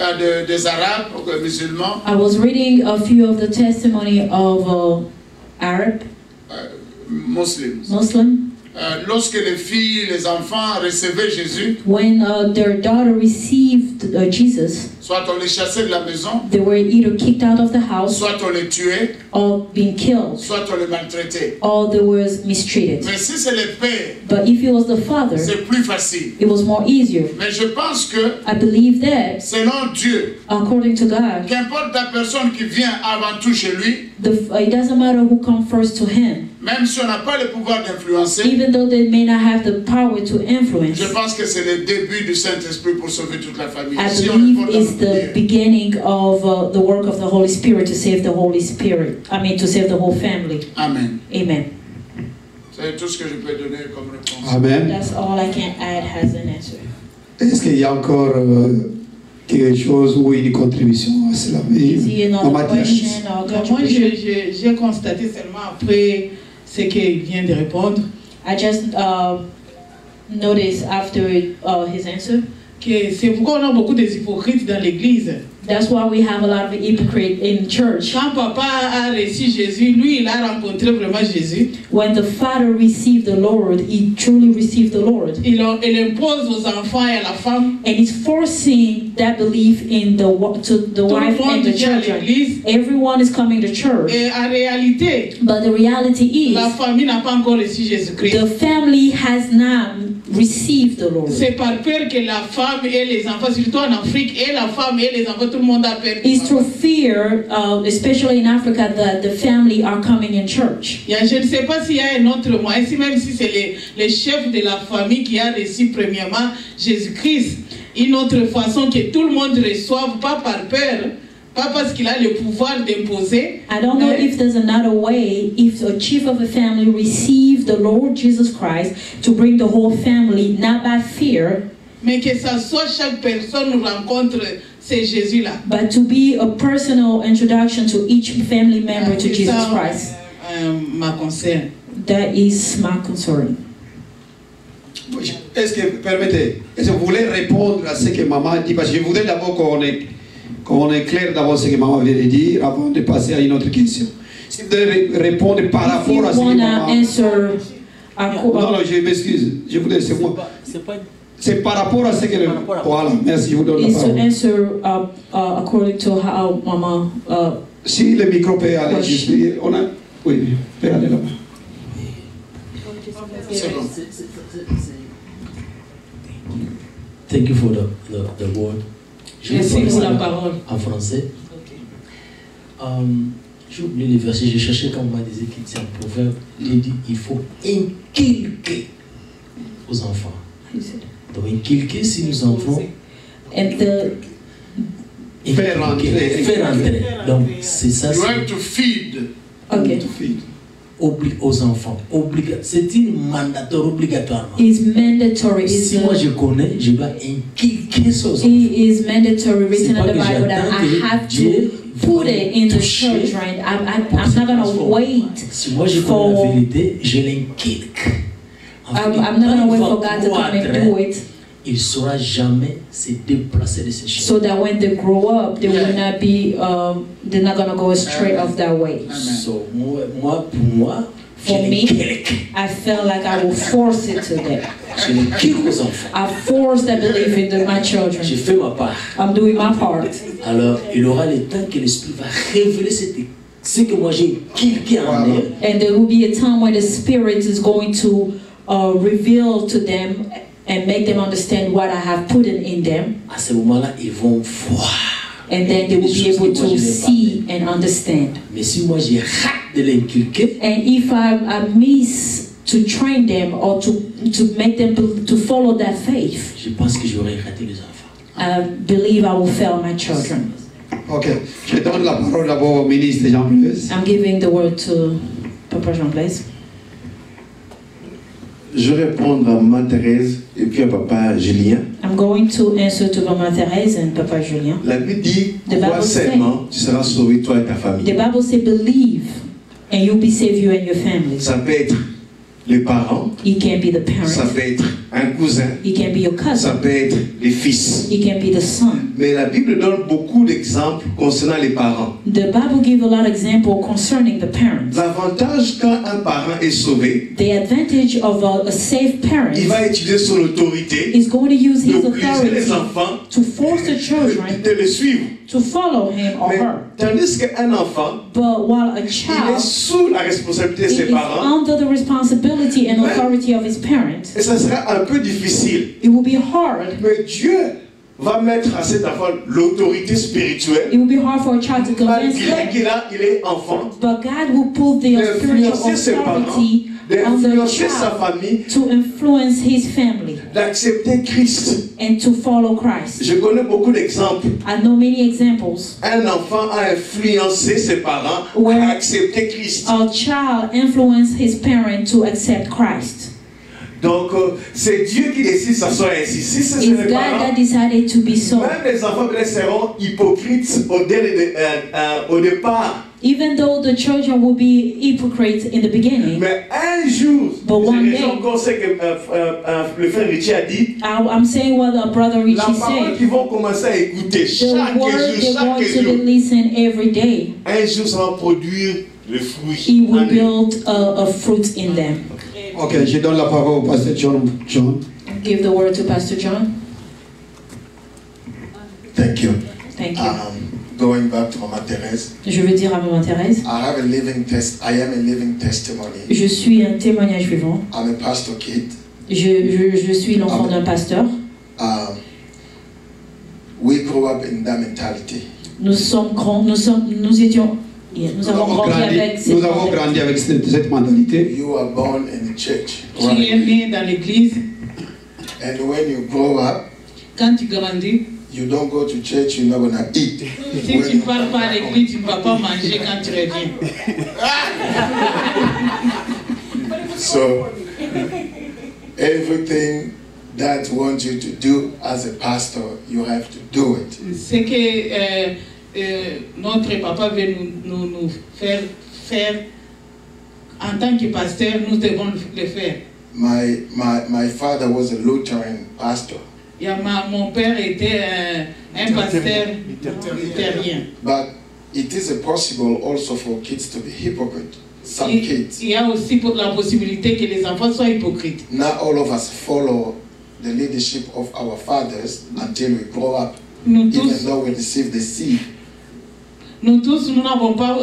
des arabes, musulmans, I was reading a few of the testimony of Arab musulmans. Muslim Lorsque les filles, les enfants recevaient Jésus, when their daughter received Jesus, soit on les chassait de la maison, they were either kicked out of the house soit on les tuait, or being killed, soit on les maltraitait. or they were mistreated. Mais si c'est les pères, But if it was the father, c'est plus facile. it was more easier. Mais je pense que, I believe that, selon Dieu, according to God, qu'importe la personne qui vient avant tout chez lui, it doesn't matter who comes first to him, même si on n'a pas le pouvoir d'influencer, even though they may not have the power to influence. je pense que c'est le début du Saint-Esprit pour sauver toute la famille. I Si on believe répond dans it's nos the prières. beginning of the work of the Holy Spirit to save the Holy Spirit. I mean, to save the whole family. Amen. Amen. C'est tout ce que je peux donner comme réponse. Amen. That's all I can add as an answer. Est-ce qu'il y a encore quelque chose ou une contribution à cela? Is he another Maman Thérèse. question or Moi, contribution? j'ai constaté seulement après ce qu'il vient de répondre I just noticed after his answer. que c'est pourquoi on a beaucoup d'hypocrites dans l'église. That's why we have a lot of hypocrite in church. Quand papa a reçu Jésus, lui, il a rencontré vraiment Jésus. When the father received the Lord, he truly received the Lord. Il impose aux enfants et à la femme. And he's forcing that belief in the to the Tout le wife and monde the vient à children. l'église. Everyone is coming to church. Et en réalité, But the reality la is, famille n'a pas encore reçu Jésus-Christ. the family has not received the Lord. C'est par peur que la femme et les enfants, surtout en Afrique, et la femme et les enfants, tout le monde a peur. It's through fear, especially in Africa, that the family are coming in church. Je ne sais pas s'il y a un autre moyen, même si c'est les chefs de la famille qui a reçu premièrement Jésus-Christ, une autre façon que tout le monde reçoive, pas par peur, pas parce qu'il a le pouvoir d'imposer. I don't know if there's another way, if a chief of a family receives the Lord Jesus Christ to bring the whole family, not by fear, Mais que ça soit chaque personne rencontre ce Jésus-là. but to be a personal introduction to each family member to C'est Jesus ça, Christ. ma concerne. That is my concern. Est-ce que, permettez, est-ce que vous voulez répondre à ce que maman dit? Parce que je voudrais d'abord qu'on est clair d'abord ce que maman vient de dire avant de passer à une autre question. Si vous devez répondre par If you rapport à ce que want to maman... answer, Non, je m'excuse. Je voudrais, c'est moi. C'est par rapport à ce que... Voilà, merci, je vous donne la is to parole. answer according to how Mama. Si le micro peut aller, juste, on a... Oui, peut aller là-bas. C'est bon. Thank you for the word. Je Merci vais pour parler la parole. en français. J'ai oublié les versets, j'ai cherché quand on m'a dit qu'il tient un proverbe. Il dit il faut inculquer aux enfants. Donc inculquer, si nous entrons, And the Faire rentrer. faire entrer. Donc c'est ça, You c'est have to feed. okay aux enfants. C'est une mandatoire obligatoirement. is mandatory. Si moi je connais, je dois inculquer ça aux enfants. It is mandatory written C'est in pas the que Bible that j'attends I que have Dieu to put it in the toucher. children. I'm not gonna wait. Si moi je connais la vérité, je l'inculque. I'm not gonna wait for God to come and do it, Il ne saura jamais se déplacer de ses chemins. so that when they grow up, they will not be. They're not gonna go straight off that way. So, moi, pour moi, For je me, l'inculque. I feel like I will force it to them. Je l'inculque aux enfants. I force that belief into my Je children. fais ma part. I'm doing my part. Alors, il aura le temps que l'Esprit va révéler ce que moi j'ai inculqué en eux. And there will be a time when the Spirit is going to reveal to them and make them understand what I have put in them. À ce moment-là, ils vont voir. And then they will be able to see and understand. Mais si moi j'ai rate de l'inculquer, And if I miss to train them or to make them to follow that faith, je pense que j'aurais raté les enfants. I believe I will fail my children. Ok. Je donne la parole d'abord au ministre Jean Blaise. I'm giving the word to Papa Jean Blaise. Je vais répondre à Maman Thérèse et puis à Papa Julien. I'm going to answer to Mama Thérèse and Papa Julien. La Bible dit, The crois Bible seulement, tu seras sauvé toi et ta famille. The Bible says, believe, and you'll be saved, you and your family. Ça peut être les parents, It can be the ça parent. peut être un cousin, It can be your ça cousin. peut être les fils. It can be the son. Mais la Bible donne beaucoup d'exemples concernant les parents. The Bible gives a lot of examples concerning the parents. L'avantage quand un parent est sauvé, The advantage of a safe parent il va utiliser son autorité is going to use his d'obliger les authority enfants to force the children de le suivre. to follow him or Mais, her. tandis qu'un enfant, But while a il est child sous la responsabilité de is ses parents, under the responsibility and authority of his parents, et ça sera un peu difficile. it will be hard. Mais Dieu va mettre à cet enfant l'autorité spirituelle, It will be hard for a child to convince malgré him, qu'il est enfant, but God will put the spiritual d'influencer ses parents, authority on the d'influencer sa child famille, to influence his family d'accepter Christ. and to follow Christ. Je connais beaucoup d'exemples. I know many examples. Un enfant a influencé ses parents Ouais. à accepter Christ. A child influenced his parent to accept Christ. Donc, c'est Dieu qui décide que ça soit ainsi. Si c'est It's les God parents, that decided to be so. même les enfants peut-être seront hypocrites au départ. Even though the children will be hypocrites in the beginning, Mais un jour, But one day- j'ai encore ce que le frère Richie a dit, I'm saying what our brother la Richie parole said. qu'ils vont commencer à écouter The chaque word jour, they're chaque going to jour, listen every day, un jour ça va produire le fruit. He will Amen. build a fruit in them. Ok, je donne la parole au pasteur John. Give the word to Pastor John. Thank you. Thank you. Going back to Mama Thérèse, Je veux dire à Maman Thérèse, I am a living testimony. je suis un témoignage vivant. I'm a pastor kid. Je suis l'enfant d'un pasteur. We grew up in that mentality. Nous avons grandi avec cette Nous avons grandi avec cette mentalité. You are born in the church. Tu es né dans l'église. And when you grow up, Quand tu grandis, you don't go to church, you're not going to eat. si tu ne parles pas à l'église, tu ne vas pas manger quand tu reviens. So, everything that wants you to do as a pastor, you have to do it. Ce que notre papa veut nous faire en tant que pasteur, nous devons le faire. My father was a Lutheran pastor. Mon père était un pasteur luthérien. But it is possible also for kids to be hypocrite. Some kids. Il y a aussi la possibilité que les enfants soient hypocrites. Not all of us follow the leadership of our fathers until we grow up, Nous even tous, though we receive the seed. nous n'avons pas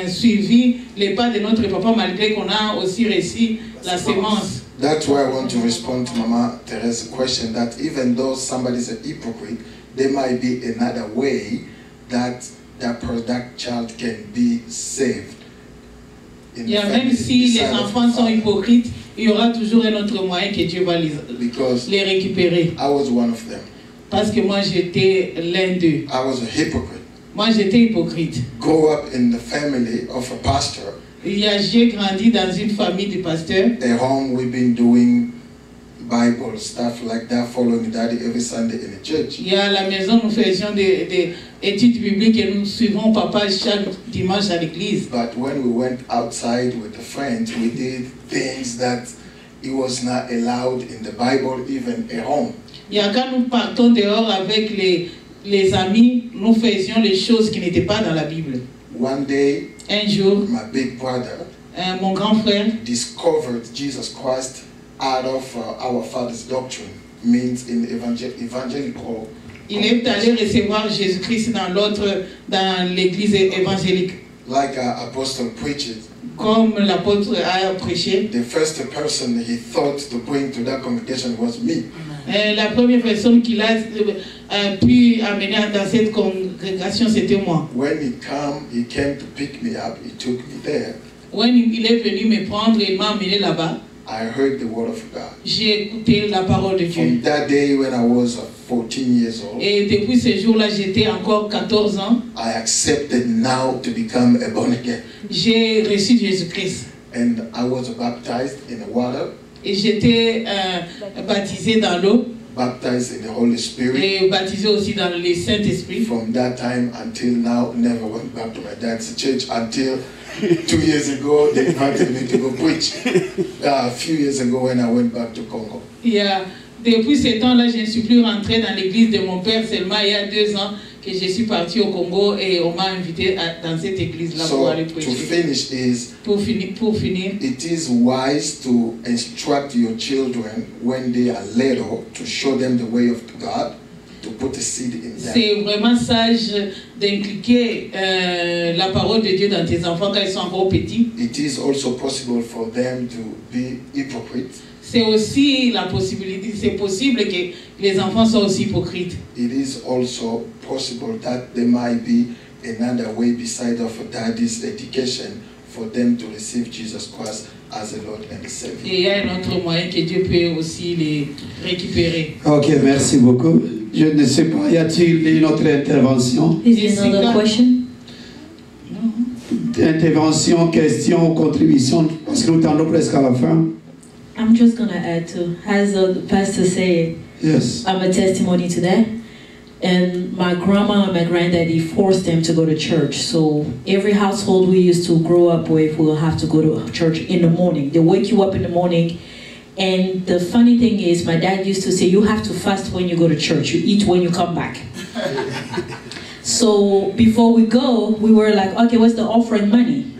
suivi les pas de notre papa malgré qu'on a aussi reçu la sémence. That's why I want to respond to Mama Therese's question that even though somebody is a hypocrite, there might be another way that that child can be saved. Même si les enfants sont hypocrites, il y aura toujours un autre moyen que Dieu va les récupérer. I was one of them. Parce que moi j'étais l'un d'eux. I was a hypocrite. Moi j'étais hypocrite. Grow up in the family of a pastor. J'ai grandi dans une famille de pasteurs. At home we've been doing Bible stuff like that, following Daddy every Sunday in the church. Et à la maison nous faisions des études bibliques et nous suivons papa chaque dimanche à l'église. But when we went outside with the friends, we did things that it was not allowed in the Bible, even at home. Et quand nous partons dehors avec les amis, nous faisions les choses qui n'étaient pas dans la Bible. One day, un jour, my big brother mon grand frère discovered Jesus Christ out of our father's doctrine, means in evangelical. Il est allé recevoir Jésus-Christ dans l'église évangélique. Like apostle preached. Comme l'apôtre a prêché. The first person he thought to bring to that congregation was me. La première personne qu'il a pu amener dans cette congrégation, c'était moi. When he came to pick me up, he took me there. Quand il est venu me prendre et m'a amené là-bas, I heard the word of God. j'ai écouté la parole de Dieu. From that day when I was 14 years old, Et depuis ce jour-là, j'étais encore 14 ans. I accepted now to become a born again. J'ai reçu Jésus-Christ. And I was baptized in the water. Et j'étais baptisé dans l'eau. Baptized in the Holy Spirit. Et baptisé aussi dans le Saint-Esprit. From that time until now, never went back to my dad's church until 2 years ago, they invited me to go preach. A few years ago when I went back to Congo. Depuis ce temps-là, je ne suis plus rentré dans l'église de mon père seulement il y a 2 ans que je suis parti au Congo et on m'a invité dans cette église-là pour aller prêcher. To finish is, pour finir, it is wise to instruct your children when they are little to show them the way of God. To put a seed in them. C'est vraiment sage d'inculquer la parole de Dieu dans tes enfants quand ils sont encore petits. It is also possible for them to be hypocrites. C'est aussi la possibilité, c'est possible que les enfants soient aussi hypocrites. It is also possible that there might be another way beside of daddy's education for them to receive Jesus Christ as a Lord and Savior. Et il y a un autre moyen que Dieu peut aussi les récupérer. Ok, merci beaucoup. Je ne sais pas, y a-t-il une autre intervention? Is there another question? Intervention, question, contribution, parce que nous tendons presque à la fin. I'm just going to add to, as the pastor said, yes. I'm a testimony to that. And my grandma and my granddaddy forced them to go to church. So every household we used to grow up with will have to go to church in the morning. They wake you up in the morning. And the funny thing is, my dad used to say, you have to fast when you go to church. You eat when you come back. So before we go, we were like, okay, what's the offering money?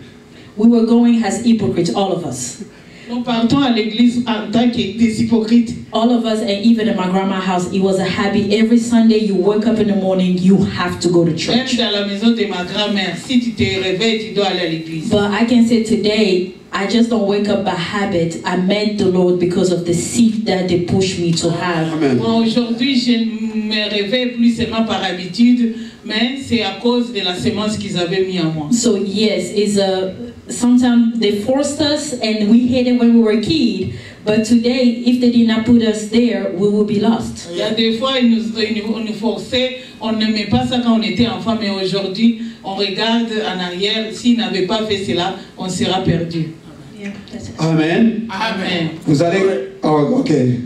We were going as hypocrites, all of us. Nous partons à l'église en tant que des hypocrites. All of us, and even in my grandma's house, it was a habit. Every Sunday, you wake up in the morning, you have to go to church. Même dans la maison de ma grand-mère, si tu te réveilles, tu dois aller à l'église. But I can say today, I just don't wake up by habit. I met the Lord because of the seed that they pushed me to have. Bon, aujourd'hui, je ne me réveille plus seulement par habitude, mais c'est à cause de la semence qu'ils avaient mis en moi. So yes, it's a sometimes they forced us and we hated when we were a kid. But today, if they did not put us there, we would be lost. Il y a des fois, ils nous forçaient, on n'aimait pas ça quand on était enfant, mais aujourd'hui, on regarde en arrière, s'ils n'avaient pas fait cela, on sera perdu. Yeah, that's it. Amen. Amen. Vous allez... Oh, okay.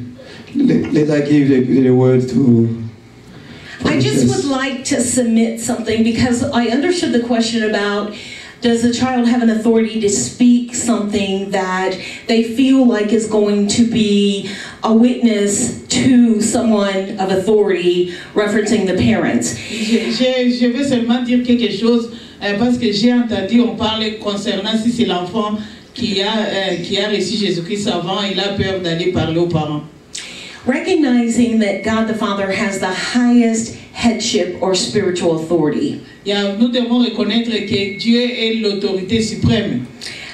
Let I give the word to... I just would like to submit something because I understood the question about does the child have an authority to speak something that they feel like is going to be a witness to someone of authority, referencing the parents? Je veux seulement dire quelque chose parce que j'ai entendu, on parle concernant si c'est l'enfant qui a reçu Jésus-Christ avant, il a peur d'aller parler aux parents. Recognizing that God the Father has the highest headship or spiritual authority. Nous devons reconnaître que Dieu est l'autorité suprême.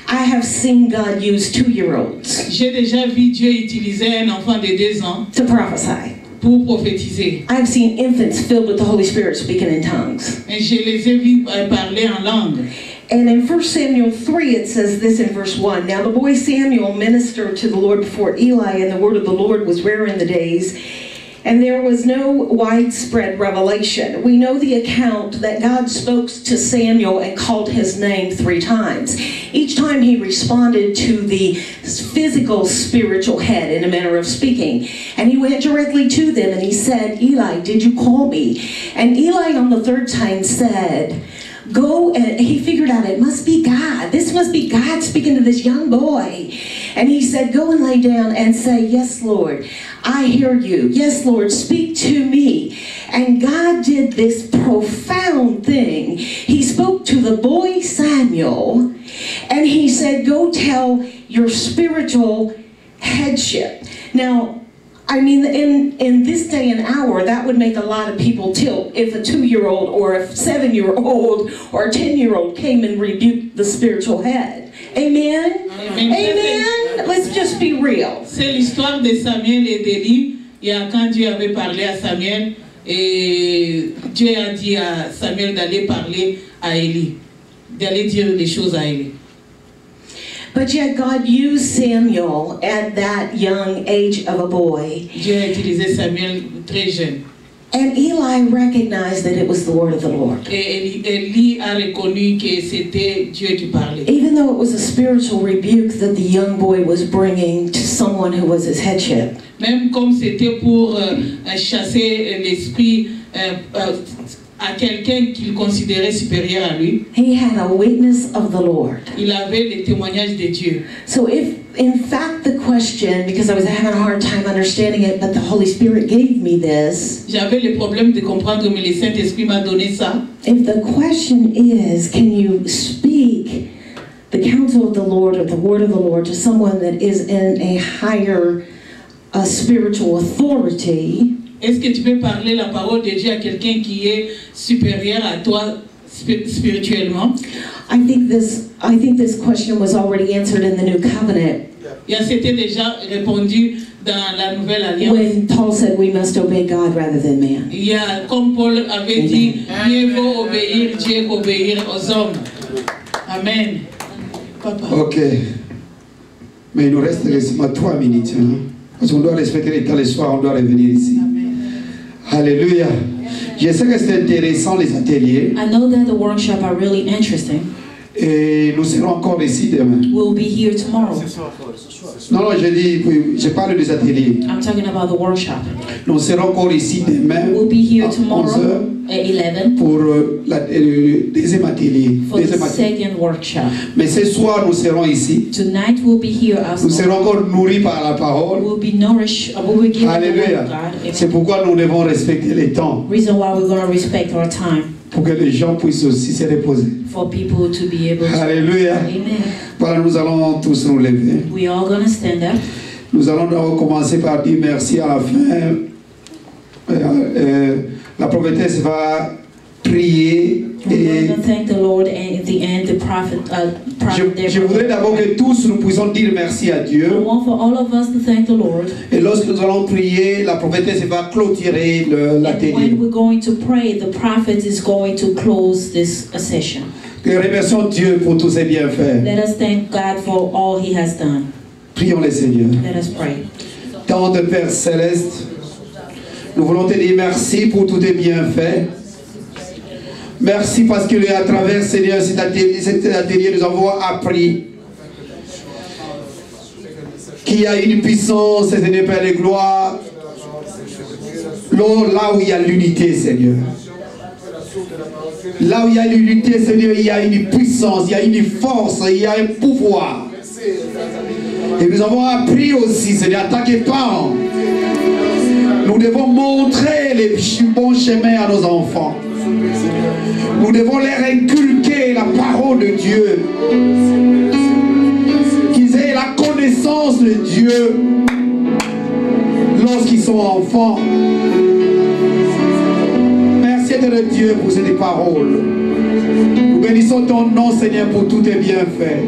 I have seen God use 2-year-olds. J'ai déjà vu Dieu utiliser un enfant de 2 ans to prophesy. Pour prophétiser. I've seen infants filled with the Holy Spirit speaking in tongues. Et je les ai vus parler en langue. And in 1 Samuel 3, it says this in verse 1. Now the boy Samuel ministered to the Lord before Eli, and the word of the Lord was rare in the days, and there was no widespread revelation. We know the account that God spoke to Samuel and called his name 3 times. Each time he responded to the physical spiritual head in a manner of speaking. And he went directly to them and he said, Eli, did you call me? And Eli on the 3rd time said, go, and he figured out it must be God. This must be God speaking to this young boy. And he said, go and lay down and say, yes, Lord, I hear you. Yes, Lord, speak to me. And God did this profound thing. He spoke to the boy Samuel, and he said, go tell your spiritual headship. Now, I mean, in this day and hour, that would make a lot of people tilt if a 2-year-old or a 7-year-old or a 10-year-old came and rebuked the spiritual head. Amen? Amen? Let's just be real. C'est l'histoire de Samuel et d'Élie Il y a quand Dieu avait parlé à Samuel, et Dieu a dit à Samuel d'aller parler à Élie, d'aller dire les choses à Élie. But yet God used Samuel at that young age of a boy. Dieu a utilisé Samuel très jeune. And Eli recognized that it was the word of the Lord. Et Élie a reconnu que c'était Dieu qui parlait. Even though it was a spiritual rebuke that the young boy was bringing to someone who was his headship. Même comme c'était pour chasser l'esprit à quelqu'un qu'il considérait supérieur à lui. He had a witness of the Lord. Il avait le témoignage de Dieu. So if, in fact, the question, because I was having a hard time understanding it, but the Holy Spirit gave me this. J'avais le problème de comprendre, mais le Saint-Esprit m'a donné ça. If the question is, can you speak the counsel of the Lord or the word of the Lord to someone that is in a higher spiritual authority? Est-ce que tu peux parler la parole de Dieu à quelqu'un qui est supérieur à toi spirituellement? I think this question was already answered in the New Covenant. C'était déjà répondu dans la Nouvelle Alliance. When Paul said we must obey God rather than man. Il y a, comme Paul avait dit, mieux vaut obéir Dieu qu'obéir aux hommes. Amen. Papa. Ok. Mais il nous reste seulement 3 minutes. Hein? Parce qu'on doit respecter les temps le soir, on doit revenir ici. Amen. Alléluia. Je sais que c'est intéressant les ateliers. I know that the workshops are really interesting. Et nous serons encore ici demain. We'll be here tomorrow. Non, je parle des ateliers. I'm talking about the workshop. Nous serons encore ici demain. We'll be here tomorrow at 11 pour le deuxième atelier. For the second workshop. Mais ce soir, nous serons ici. Tonight we'll be here as nous serons encore nourris par la parole. We'll be nourished. We'll be given Alléluia. the word of God. C'est pourquoi nous devons respecter les temps. Reason why we're going to respect our time. Pour que les gens puissent aussi se reposer. For people to be able to. Alléluia. Amen. Voilà, nous allons tous nous lever. We all going to stand up. Nous allons commencer par dire merci à la fin. La prophétesse va prier. Et thank the Lord, and at the end, the prophet je voudrais d'abord que tous nous puissions dire merci à Dieu. I want for all of us to thank the Lord. Et lorsque nous allons prier, la prophétesse va clôturer l'atelier. When we're going to pray, the prophet is going to close this session. Et remercions Dieu pour tous ses bienfaits. Let us thank God for all He has done. Prions le Seigneur. Let us pray. Tendre Père Céleste, nous voulons te dire merci pour tous tes bienfaits. Merci parce que à travers Seigneur cet atelier nous avons appris qu'il y a une puissance, Seigneur Père de gloire, là où il y a l'unité, Seigneur. Là où il y a l'unité, Seigneur, il y a une puissance, il y a une force, il y a un pouvoir. Et nous avons appris aussi, Seigneur, en tant que parents, nous devons montrer les bons chemins à nos enfants. Nous devons leur inculquer la parole de Dieu. Qu'ils aient la connaissance de Dieu lorsqu'ils sont enfants. Merci de Dieu pour ces paroles. Nous bénissons ton nom, Seigneur, pour tous tes bienfaits.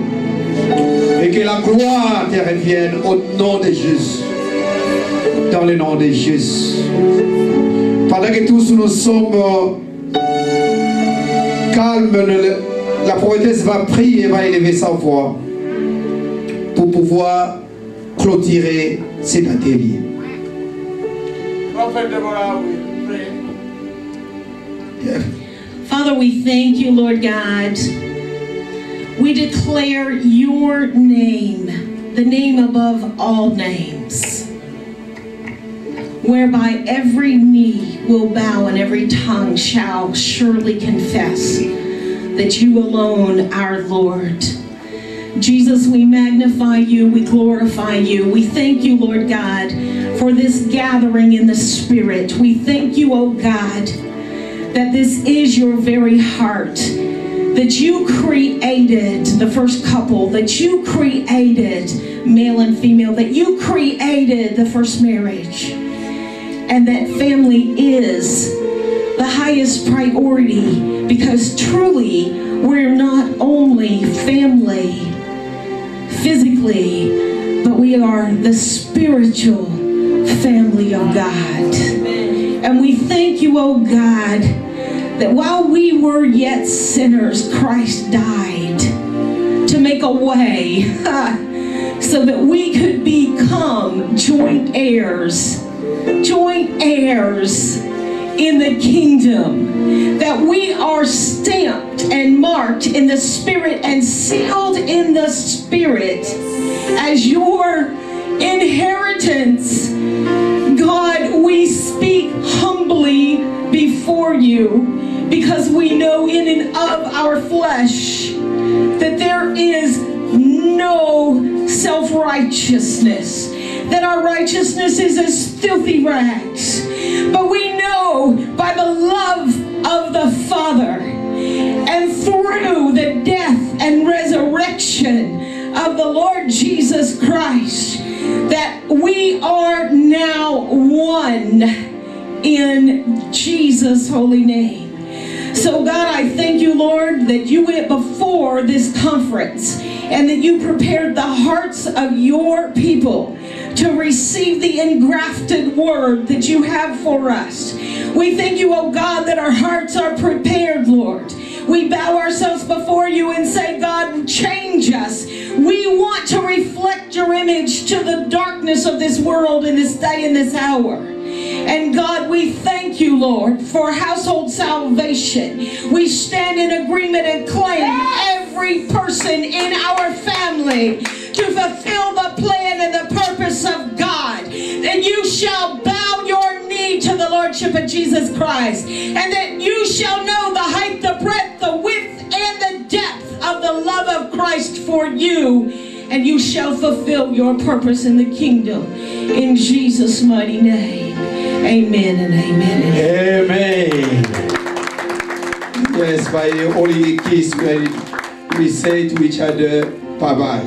Et que la gloire te revienne au nom de Jésus. Dans le nom de Jésus. Pendant que tous nous sommes calmes, la prophétesse va prier et va élever sa voix pour pouvoir clôturer cet atelier. Father, we thank you, Lord God. We declare your name, the name above all names, whereby every knee will bow and every tongue shall surely confess that you alone are Lord. Jesus, we magnify you, we glorify you. We thank you, Lord God, for this gathering in the Spirit. We thank you, oh God, that this is your very heart, that you created the first couple, that you created male and female, that you created the first marriage, and that family is the highest priority, because truly we're not only family physically, but we are the spiritual family mercy of God. And we thank you, oh God, that while we were yet sinners, Christ died to make a way so that we could become joint heirs in the kingdom, that we are stamped and marked in the Spirit and sealed in the Spirit as your inheritance. God, we speak humbly before you because we know in and of our flesh that there is no self-righteousness, that our righteousness is as filthy rags. But we know by the love of the Father and through the death and resurrection of the Lord Jesus Christ that we are now one in Jesus' holy name. So God, I thank you, Lord, that you went before this conference and that you prepared the hearts of your people to receive the engrafted word that you have for us. We thank you, oh God, that our hearts are prepared, Lord. We bow ourselves before you and say, God, change us. We want to reflect your image to the darkness of this world in this day and this hour. And God, we thank you, Lord, for household salvation. We stand in agreement and claim every person in our family to fulfill the plan and the purpose of God. And you shall bow your knee to the Lordship of Jesus Christ. And that you shall know the height, the breadth, the width, and the depth of the love of Christ for you. And you shall fulfill your purpose in the kingdom. In Jesus' mighty name. Amen and amen. And amen. Yes, by the holy kiss, we say to each other, bye-bye.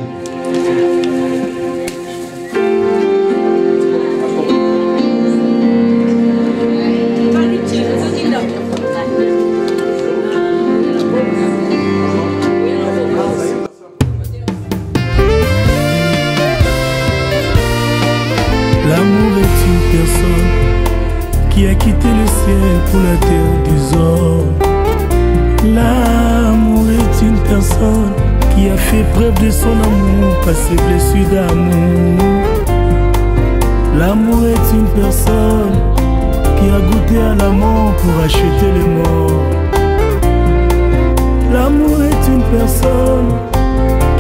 L'amour est une personne qui a quitté le ciel pour la terre des hommes. L'amour est une personne qui a fait preuve de son amour par ses blessures d'amour. L'amour est une personne qui a goûté à la mort pour acheter les morts. L'amour est une personne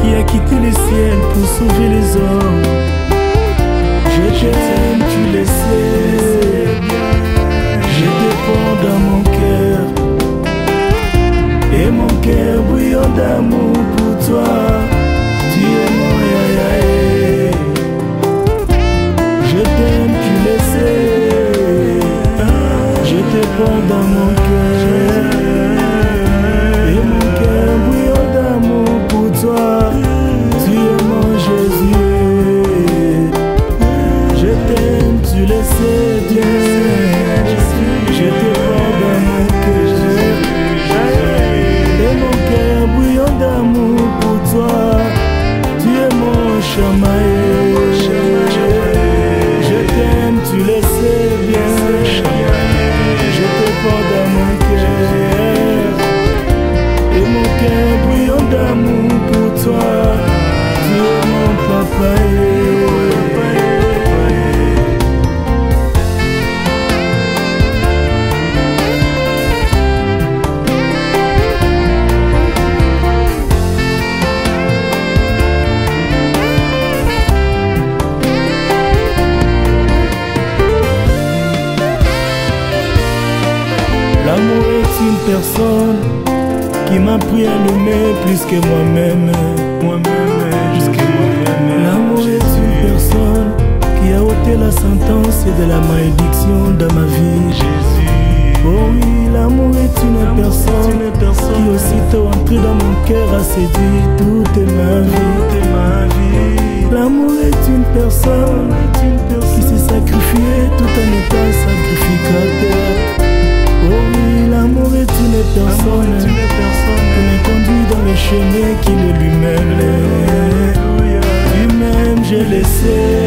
qui a quitté le ciel pour sauver les hommes. Je t'aime, tu le sais, je te prends dans mon cœur, et mon cœur bouillon d'amour pour toi, tu es mon yayaé. Je t'aime, tu le sais, je te prends dans mon cœur, et mon cœur bouillon d'amour pour toi, tu es mon Jésus. Tu le sais bien, je te prends dans mon cœur, et mon cœur bouillon d'amour pour toi, tu es mon chamaillé. Je t'aime, tu le sais bien, je te prends dans mon cœur, et mon cœur bouillon d'amour pour toi, tu es mon papa. L'amour est une personne qui m'a appris à l'aimer plus que moi-même. L'amour est une personne qui a ôté la sentence de la malédiction dans ma vie. Oh oui, l'amour est une personne qui aussitôt entré dans mon cœur a séduit toute ma vie. L'amour est une personne qui s'est sacrifiée tout en étant sacrificateur. Oh oui, l'amour est une personne qui me conduit dans le chemin qu'il est lui-même. Lui-même, je le sais.